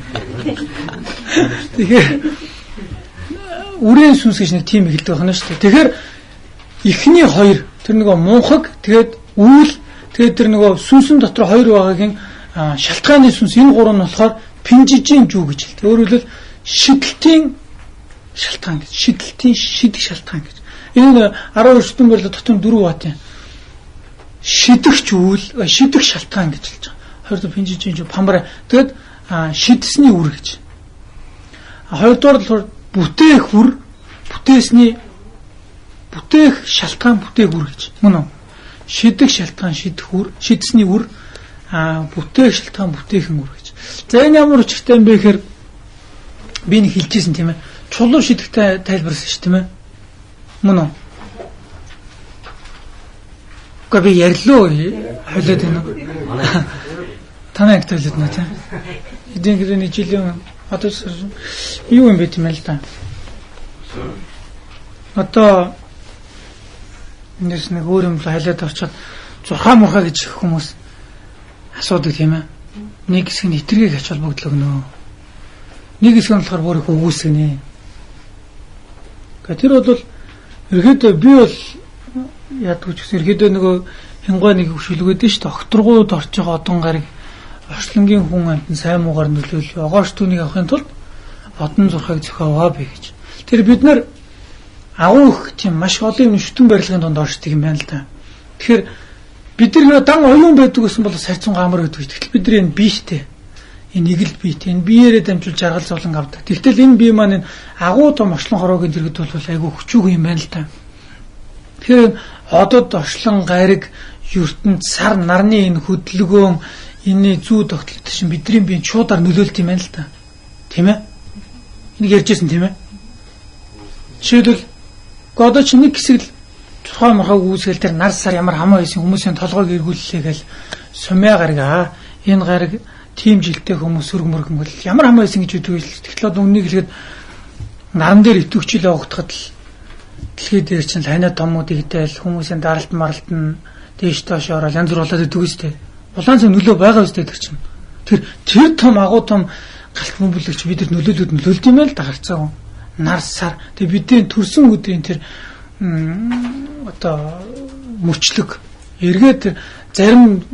S1: Тэгэхээр үрийн сүнс гэж нэг тийм эхэлдэг байна шүү дээ. Тэгэхээр эхний хоёр тэр нөгөө мунхаг тэгээд үйл тэгээд тэр нөгөө сүнсэн дотор хоёр байгаагийн шалтгааны сүнс энэ гурав нь болохоор пинжижийн жүү гэж хэлдэг. Өөрөөр хэлбэл шидэлтийн шалтгаан гэж. Шидэх шалтгаан гэж. Энэ 12 шүтэн болоод дотор 4 бат юм. Шидэгч үйл, шидэх шалтгаан гэж хэлж байгаа. Хоёрдугаар пинжижийн жүү памбара. Тэгээд шидэсний үр гэж. Хоёрдугаар болохоор бүтээх үр, бүтээх шалтгаан, бүтээх үр гэж. Мөн үү? Шидэх шалтгаан, шидэх үр, шидэсний үр, бүтээх шалтгаан, бүтээхэн үр гэж. За энэ ямар учиртай юм бэ гэхээр би нэг хэлжсэн тийм ээ. Чулуу шидэхтэй тайлбарласан шүү тийм ээ. Мөн үү? Гэхдээ би ярьлоо хойлоод байна уу? Танай актуалд нэ тийм. Эдийн гэрээний жилийн одоо юу юм бэ тийм ээ л да. Одоо энэс нэг өөр юм хайлаад орчоод 6 мурхаа гэж хүмүүс асуудаг тийм ээ. Нэг хэсэг нь итргийг ач холбогдол өгнө. Нэг хэсэг нь болохоор бүр их өгүүлсгэнэ. Тэр бол ерөөдөө би бол яадаг ч гэсэн ерөөдөө нөгөө хингой нэг хөшөлгөөд шүү дээ. Окторгууд орж байгаа одон гарыг орчлонгийн хүн амтан сайн муугаар нөлөөлөв. Огоош түүнийг авахын тулд одон зурхаг зохиоваа бэ гэж. Тэр бид нар агуу их тийм маш олон юм шүтэн барилгын донд оршдог юм байна л да. Тэгэхээр бид нар дан оюун байдаг гэсэн бол сарцсан гамар гэдэг. Тэгтэл бид нар энэ биетэй энэ нэг л биетэй энэ биеэрээ дамжуулж жаргал зовлон авдаг. Тэгтэл энэ бие маань энэ агуу том орчлон хороогийн дэргэд бол айгүй хүчүүг юм байна л да. Тэгэхээр одод орчлон гариг ертөнд сар нарны энэ хөдөлгөөн энэ зүү тогтолт шин бидний биеийн чуудаар нөлөөлт юм байна л да. Тийм ээ? Энийг ярьжсэн тийм ээ? Жишээлбэл одоо ч нэг хэсэг л тухай махаг үүсгэл тэр нар сар ямар хамаа байсан хүмүүсийн толгойг эргүүллээ гэл сумья гаргаа энэ гараг тийм жилтэй хүмүүс сөрөг мөргөн бол ямар хамаа байсан гэж үтгэл. Тэгэхээр одоо үннийг хэлэхэд наран дээр итвэхчил явагдахад л дэлхий дээр чинь лайна томуудыг идэл хүмүүсийн даралт маралт нь дээш доош ороод янз бүр болоод идэв үстэй. Улаан цай нөлөө байгаа үстэй тэр чинь. Тэр том агуу том галт мөмбөлөгч бид нар нөлөөлд юм байл да гарцаа. Нар сар тэгээ бидний төрсөн өдрийн тэр одоо мөчлөг эргээд зарим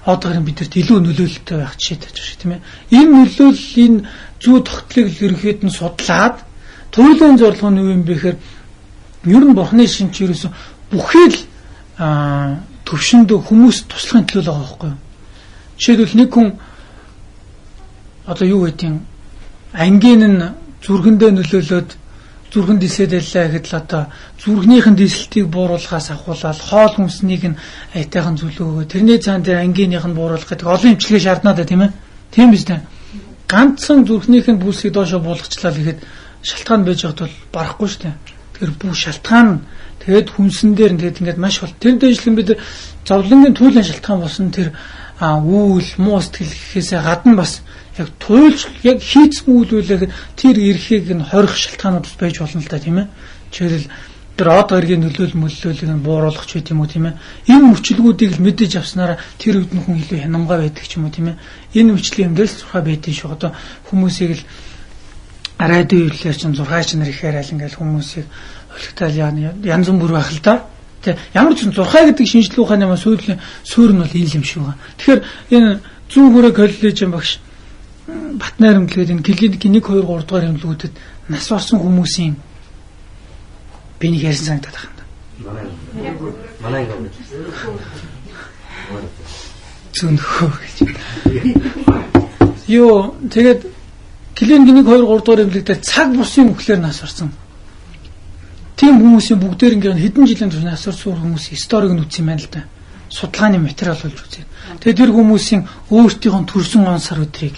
S1: одоогоор бидэрт илүү нөлөөлөлттэй байх жишээ тааж байна тийм ээ. Энэ нөлөөлөл энэ зүү тогтлыг ерөнхийд нь судлаад туйлын зорилго нь юу юм бэ гэхээр ер нь бурхны шинж ерөөсө бүхий л төвшөнд хүмүүс туслахын төлөө байгаа байхгүй юу. Жишээлбэл нэг хүн одоо юу гэдгийг ангийн нь зүрхэндээ нөлөөлөд зүрхэн дисэдэллээ гэхэд л одоо зүрхнийхэн дисэлтийг бууруулахаас ахуулаад хоол хүнснийг нь айтайхан зүлөөгөө тэрний цаан дээр ангийнх нь бууруулах гэдэг олон эмчилгээ шаарднаа да тийм ээ. Тийм биз дээ. Ганцхан зүрхнийхэн бүлсийг доошо буулгачлаа гэхэд шалтгаан байж байгаад бол барахгүй шүү дээ. Тэр бүх шалтгаан тэгээд хүнсэн дээр тэгээд ингээд маш бол тэр дэжлэн бид зовлонгийн туйлын шалтгаан болсон тэр үүл муу сэтгэл гэхээсээ гадна бас яг туйлж яг хийцэн үйлүүлэх тэр эрхийг нь хорих шалтгаанууд байж болно л да тийм ээ. Жишээлбэл тэр од гаргийн нөлөөлөлийг нь бууруулах ч байт юм уу тийм ээ. Энэ мөчлгүүдийг л мэдэж авснараа тэр үед нь хүн илүү хянамга байдаг ч юм уу тийм ээ. Энэ мөчлийн юмдэл зурхай байдгийн шүү. Одоо хүмүүсийг л радио үйлээр чинь зурхаач нар ихээр аль ингээл хүмүүсийг олигтал янз бүр байх л да. Тэ ямар ч зурхай гэдэг шинжилгээ ухааны маань сүйрлийн суурь нь бол энэ юм шиг байна. Тэгэхээр энэ зүүн хүрээ коллежийн багш Батнайр эмнэлгээд энэ клиникийн 1 2 3 дугаар эмнэлгүүдэд нас орсон хүмүүсийн биенийг ярьсан санагдаад байна. Манай зөнөхөө гэж. Юу тэгээд Килийн 1 2 3 дугаар эвлэгдээ цаг бусын үхлээр нас орсон. Тийм хүмүүсийн бүгдээр ингээд хэдэн жилийн турш нас орсон хүмүүсийн сториг нь үтсэн юм байна л да. Судалгааны материал болж үзье. Тэгээд тэр хүмүүсийн өөртөөхөн төрсөн он сар өдрийг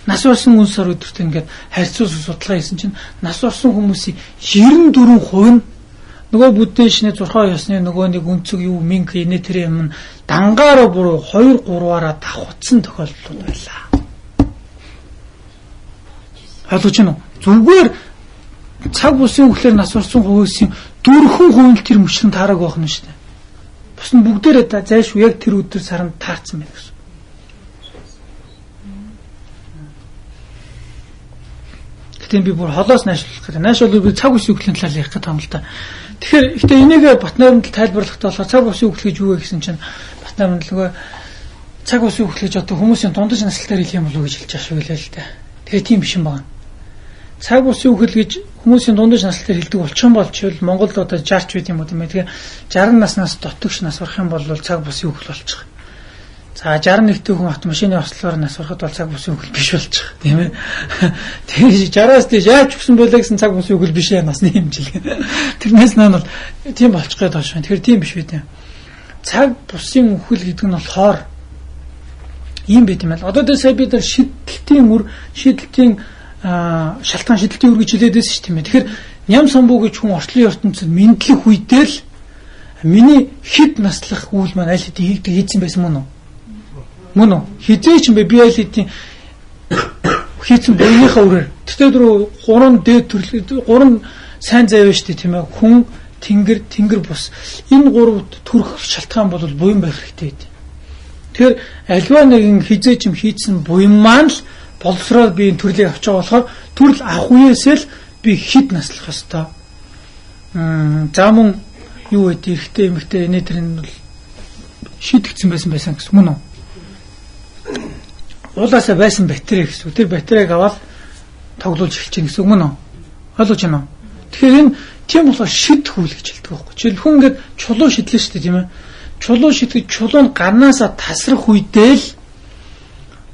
S1: нас орсон он сар өдөрт ингээд харьцуулж судалгаа хийсэн чинь нас орсон хүмүүсийн 94% нь нөгөө бүддэн шинэ 6 ёсны нөгөө нэг өнцөг юу минк инэ тэр юм дангаараа буруу 2 3-аараа давхцсан тохиолдлууд байлаа. Ойлгож байна уу? Зүгээр цаг бусын үхлээр нас орсон хүмүүсийн 4% л тэр мөчрөн таараг байх нь шүү дээ. Бус нь бүгдээрээ зайшгүй яг тэр өдөр саранд таарсан байна гэсэн. Гэтэ би бүр холоос наашруулах гэдэг. Наашруулах би цаг бусын үхлийн талаар ярих гэдэг юм л да. Тэгэхээр ихтэй энийг Батнайрамд тайлбарлахдаа болохоор цаг бусын үхэл гэж юу вэ гэсэн чинь Батнайрамд нөгөө цаг бусын үхэл гэж одоо хүмүүсийн дундаж наслтаар хэлэх юм болов уу гэж хэлж байгаа шүү л да. Тэгээ тийм биш юм байна. Цаг бусын үхэл гэж хүмүүсийн дундаж наслтаар хэлдэг болчихсон болчихвол Монголд одоо 60 байт юм уу тийм ээ. Тэгээ 60 наснаас дотогш нас орох юм бол цаг бусын үхэл болчих. За 61-т хүн автомашины ослоор нас ороход бол цаг бусын үхэл биш болчих тийм ээ. Тэгээ 60-аас тийш яаж өгсөн байлаа гэсэн цаг бусын үхэл биш ээ насны хэмжил. Тэрнээс нaan бол тийм болчих гээд байна шүү. Тэгэхээр тийм биш үү тийм. Цаг бусын үхэл гэдэг нь болохоор ийм байт юм байна. Одоо дээр сая бид нар шидэлтийн шалтгаан шидэлтийн үр гэж хэлээд байсан шүү тийм ээ. Тэгэхээр ням самбуу гэж хүн орчлын ертөнцид мэдлэх үедээ л миний хэд наслах үйл маань аль хэдийн хийгдсэн байсан мөн үү? Мөн үү? Хизээч юм бэ би аль хэдийн хийсэн буйныхаа үрээр. Тэгтээ дөрөв 3 дээд төрлөг 3 сайн зай байж тийм ээ. Хүн, тэнгэр бус. Энэ 3 төрөх шалтгаан бол буян байх хэрэгтэй гэдэг. Тэгэхээр альва нэгэн хизээч юм хийсэн буян маань л боловсроор би энэ төрлийг авч байгаа болохоор төрөл авах үеэсээ л би хэд наслах ёстой. За мөн юу вэ? Эрэгтэй эмэгтэй энэ тэр нь бол шийдэгдсэн байсан гэсэн мөн үү? Уулаасаа байсан батарей гэсэн. Тэр батарейг аваад тоглуулж эхэлж гин гэсэн мөн үү? Ойлгож байна уу? Тэгэхээр энэ тийм болохоор шидэх үйл гэж хэлдэг байхгүй. Жишээл хүн ингээд чулуу шидлээ шүү дээ тийм ээ. Чулуу шидэх чулуунд гарнаасаа тасрах үедээ л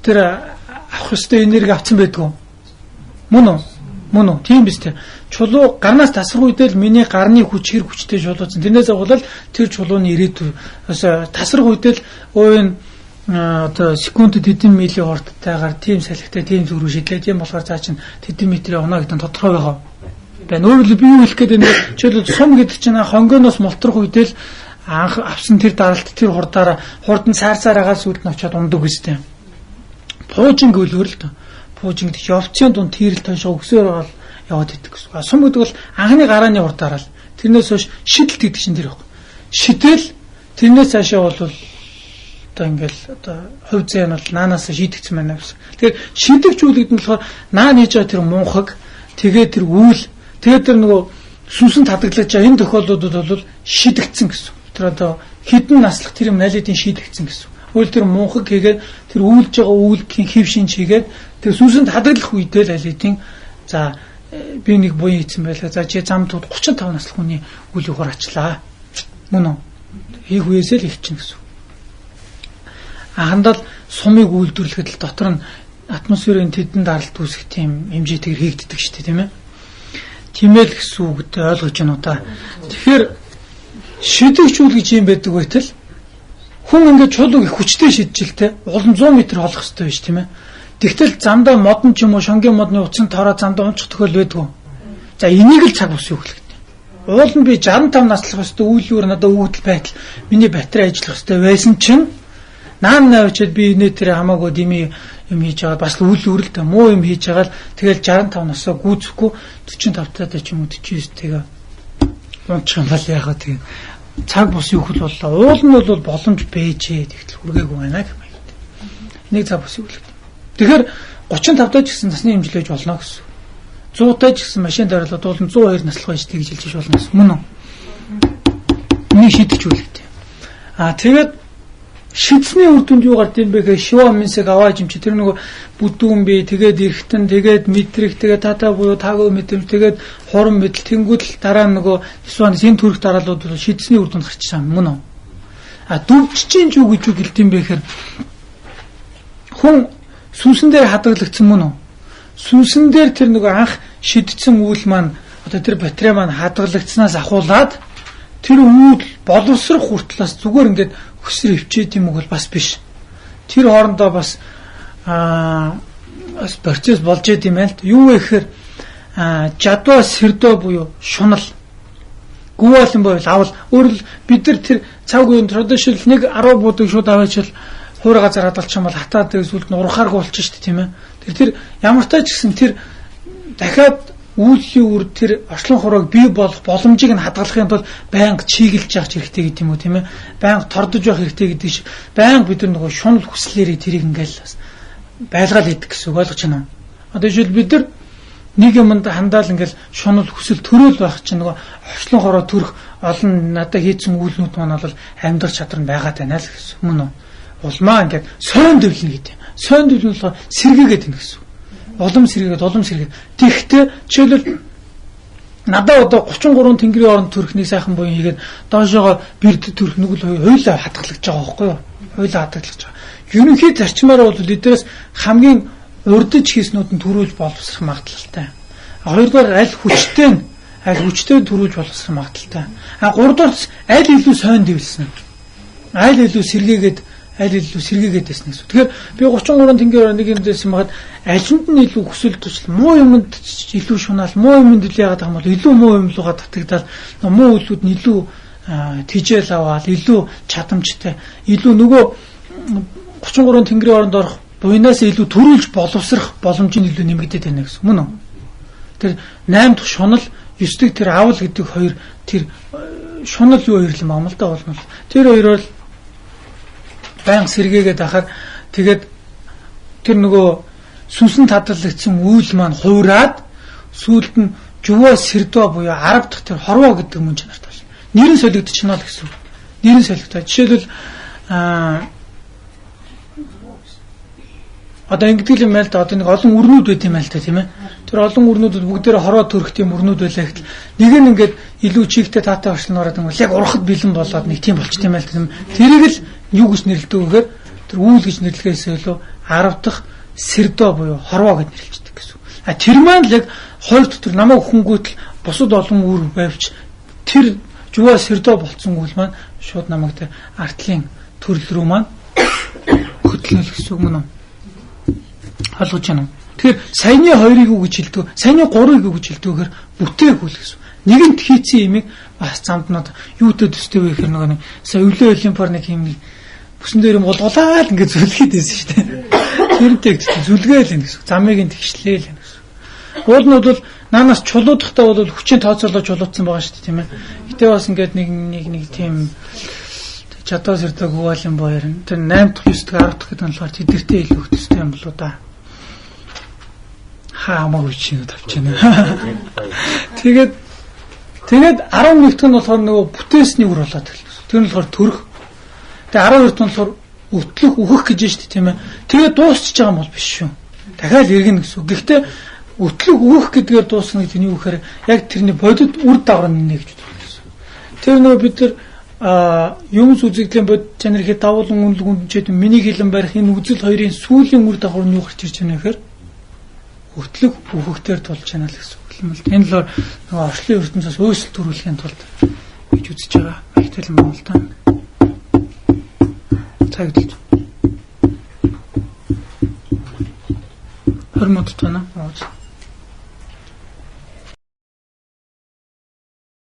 S1: тэр авах ёстой энерги авсан байдгүй. Мөн үү? Мөн үү? Тийм биз дээ. Чулуу гарнаас тасрах үедээ л миний гарны хүч хэр хүчтэй чулууцсан. Тэрнээс агуулал тэр чулууны ирээдүй тасрах үедээ л ууын одоо секундэд хэдэн милийн хурдтайгаар тийм салхитай тийм зүг рүү шидлээ. Тийм болохоор цаа чин хэдэн метрийн оноо гэдэг нь тодорхой байгаа. Байна. Өөрөөр би юу хэлэх гээд байна вэ? Жишээлбэл сум гэдэг чинь хонгоноос молторох үедээ л анх авсан тэр даралт тэр хурдан саарсаар агаад сүлд нь очиод ундаг гэжтэй. Пуужин гөлөөр л дөө. Пуужин гэдэг явцын дунд тэрэл тойшоо өгсөөр байгаа яваад идэг гэсэн. Сум гэдэг бол анхны гарааны хурдаараа л тэрнээс хойш шидэлт гэдэг чинь тэр байхгүй. Шидэл тэрнээс цаашаа бол одоо ингээл одоо хувь зээн бол наанаас шийдэгдсэн байна гэсэн. Тэгэхээр шидэгч үйл гэдэг нь болохоор наа нээж байгаа тэр мунхаг тэгээд тэр үйл тэгээд тэр нөгөө сүнсэн татаглаж байгаа энэ тохиолдлуудад бол шидэгдсэн гэсэн. Тэр одоо хідэн наслах тэр юм налидын шийдэгдсэн гэсэн. Өөрөлд тэр мунхаг хийгээд тэр үйлж байгаа үйлдлийн хэв шинж хийгээд тэр сүнсэнд хадгалах үедээ л алидын за би нэг буян хийсэн байлаа. За чи замтууд 35 наслах хүний үйл югаар ачлаа. Мөн үү? Хийх үеэсээ л хийчихнэ гэсэн. Хандал сумыг үйлдвэрлэхэд л дотор нь атмосферын тэдэн даралт үүсэх тийм хэмжээтэйгээр хийгддэг шүү дээ тийм ээ. Тиймэл гэсэн үгтэй ойлгож байна уу та. Тэгэхээр шидэгчүүл гэж юм байдаг байтал хүн ингээд чулууг их хүчтэй шиджилтэй улам 100 м холох хэрэгтэй биш тийм ээ. Тэгтэл замдаа модон ч юм уу шонгийн модны утсан тоороо замдаа унчих тохиол байдгүй. За энийг л цаг бус юу хэлэхтэй. Уул нь би 65 наслах ёстой үйлүүр надад үүдэл байтал миний батарей ажиллах ёстой байсан чинь наан навчид би энэ тэр хамаагүй дими юм хийж байгаа бас үйл үрэлтэй муу юм хийж байгаа л тэгэл 65 насаа гүйцэхгүй 45 таа ч юм уу 49 тэгээ унчих юм бол яхаа тэгээ цаг бус юу хөл боллоо уул нь бол боломж бэжээ тэгтэл хүргээгүй байна гэх юм. Нэг цаг бус юу хэл. Тэгэхээр 35 таа ч гэсэн насны хэмжлэж болно гэсэн. 100 таа ч гэсэн машин дараалал бол 102 наслах байж тэгж хэлж болно гэсэн. Мөн үү? Нэг шийдэж үлдээ. Тэгээд шидсний үр дүнд юу гард юм бэ гэхээр шива минсэг авааж юм чи тэр нөгөө бүдүүн би тэгээд эрэхтэн тэгээд мэдрэх тэгээд татаа буюу таагүй мэдэм тэгээд хуран мэдл тэнгүүд л дараа нөгөө эсвэл сэн төрөх дараалууд шидсний үр дүнд гарч байгаа мөн үү? Дүвччин ч юу гэж үг хэлдэм бэ гэхээр хүн сүнсэн дээр хадгалагдсан мөн үү? Сүнсэн дээр тэр нөгөө анх шидсэн үйл маань одоо тэр батарей маань хадгалагдсанаас ахуулаад тэр үйл боловсрох хүртлээс зүгээр ингээд өсөр өвчээд юм уу бас биш. Тэр хоорондоо бас процесс болж идэм байл. Юу вэ гэхээр жадва сэрдөө буюу шунал гүйлэн байвал авал өөрөлд бид нар тэр цаг үеийн traditional нэг 10 буудаг шууд аваачвал хуурайгаа заргаадалч юм бол хатаад зүйлд нь урахааргүй болчих шүү дээ тийм ээ. Тэр ямар тач гэсэн тэр дахиад үйллийн үр тэр орчлон хурууг бий болох боломжийг нь хадгалахын тулд байнга чиглэж явах хэрэгтэй гэдэг юм уу тийм ээ. Байнга тордож явах хэрэгтэй гэдэг шиг байнга бид нар нөгөө шунал хүслээрээ тэрийг ингээл бас байлгаал хийдэг гэсэн үг ойлгож байна. Одоо жишээл бид нар нэг юмд хандаал ингээл шунал хүсэл төрөөл байх чинь нөгөө орчлон хороо төрөх олон надад хийсэн үйлнүүд маань бол амьдрах чадвар нь байгаад байна л гэсэн юм уу. Улмаа ингээд сойн дэвлэнэ гэдэг юм. Сойн дэвлэн болохоор сэргээгээд байна гэсэн. Улам сэргээгээд. Тэгэхдээ жишээлбэл надад одоо 33 тэнгэрийн оронд төрхний сайхан буян хийгээд доошоогоо бэрд төрх нэг л хуйлаа хатгалагдж байгаа байхгүй юу? Хуйлаа хатгалагдж байгаа. Ерөнхий зарчмаараа бол эдгээрээс хамгийн урдж хийснүүд нь төрүүлж боловсрох магадaltaй. Хоёрдугаар аль хүчтэй төрүүлж боловсрох магадaltaй. Гуравдугаар аль илүү сойн дэвлсэн. Аль илүү сэргээгээд байсан гэсэн. Тэгэхээр би 33 тэнгэрээр нэг юм дэсэн магад алинд нь илүү хүсэл төсөл муу юмд илүү шунаал, муу юмд илүү яагаад байгаа юм бол илүү муу юм руугаа татагдаад муу үйлүүд нь илүү тижэл аваад илүү чадамжтай, илүү нөгөө 33 тэнгэрийн оронд орох буйнаас илүү төрүүлж боловсрох боломж нь илүү нэмэгдээд байна гэсэн. Мөн үү? Тэр 8 дахь шунал 9 дэх тэр авал гэдэг хоёр тэр шунал юу хоёр юм амлалтаа болно. Тэр хоёр бол баян сэргээгээд ахаар тэгээд тэр нөгөө сүнсэн тадлагдсан үйл маань хуураад сүүлд нь жуваа сэрдва буюу 10 дахь тэр хорвоо гэдэг мөн чанартай болно. Нэрэн солигдчихно л гэсэн. Нэрэн солигдоо. Жишээлбэл одоо ингэдэг юм байл та одоо нэг олон өрнүүд байт юм байл та тийм ээ. Тэр олон өрнүүдэд бүгдээрээ хороо төрөх тийм өрнүүд байлаа гэхэл нэг нь ингээд илүү чигтэй таатай орчлон ороод юм бол яг урахад бэлэн болоод нэг тийм болчт юм байл та тийм. Тэрийг л юу гэж нэрлэдэг вэхээр тэр үйл гэж нэрлэхээс илүү 10 дахь сэрдөө буюу хорвоо гэж нэрлэдэг гэсэн. Тэр маань л яг хоёр дотор намайг өхөнгүүтэл бусад олон үр байвч тэр жуваа сэрдөө болцсон үйл маань шууд намайг тэр артлын төрөл рүү маань хөтлөнө гэсэн үг мөн үү? Ойлгож байна уу? Тэгэхээр саяны 2-ыг юу гэж хэлдэг, саяны 3-ыг юу гэж хэлдэг гэхээр бүтээгүүл гэсэн. Нэгэнт хийцэн имийг бас замднууд юутэй төстэй вэ гэхээр нэг сая өвлөө олимпиар нэг юм бүсэн дээр юм болгуулаад ингээд зүлгээд байсан шүү дээ. Тэрнтэй зүлгээл юм гэсэн. Замыг нь тэгшлээл юм гэсэн. Уулнууд бол наанаас чулуудахтаа бол хүчин тооцоолоо чулуудсан байгаа шүү дээ тийм ээ. Гэтэ бас ингээд нэг тийм чадвар сэрдэг хуваалын боёр. Тэр 8 дахь 9 дахь 10 дахь гэдэг нь болохоор тэдэртэй илүү хөтөлтэй юм болоо да. Хаамаа үчиг тавьчихна. Тэгээд 11 дахь нь болохоор нөгөө бүтээсний үр болоод эхэлсэн. Тэр нь болохоор төрөх. Тэгээ 12 дахь нь болохоор өтлөх үхэх гэж байна шүү дээ тийм ээ. Тэгээд дуусчих байгаа юм бол биш шүү. Дахиад иргэнэ гэсэн. Гэхдээ өтлөх үхэх гэдгээр дуусна гэдэг нь юу гэхээр яг тэрний бодит үр дагавар нэ гэж байна. Тэр нөгөө бид нар юмс үзэгдлийн бод чанар ихэд давуулан үнэлэг үнчээд миний хэлэн барих энэ үзэл хоёрын сүүлийн үр дагавар нь юу гарч ирж байна гэхээр өтлөг үхэгтэр тулж байна л гэсэн үг юм л. Энэ л нөгөө орчлын ертөнцөөс өөрсөлт төрүүлэхийн тулд гэж үзэж байгаа. Ихтэл юм байна л та. Цагдлж. Хормод тана.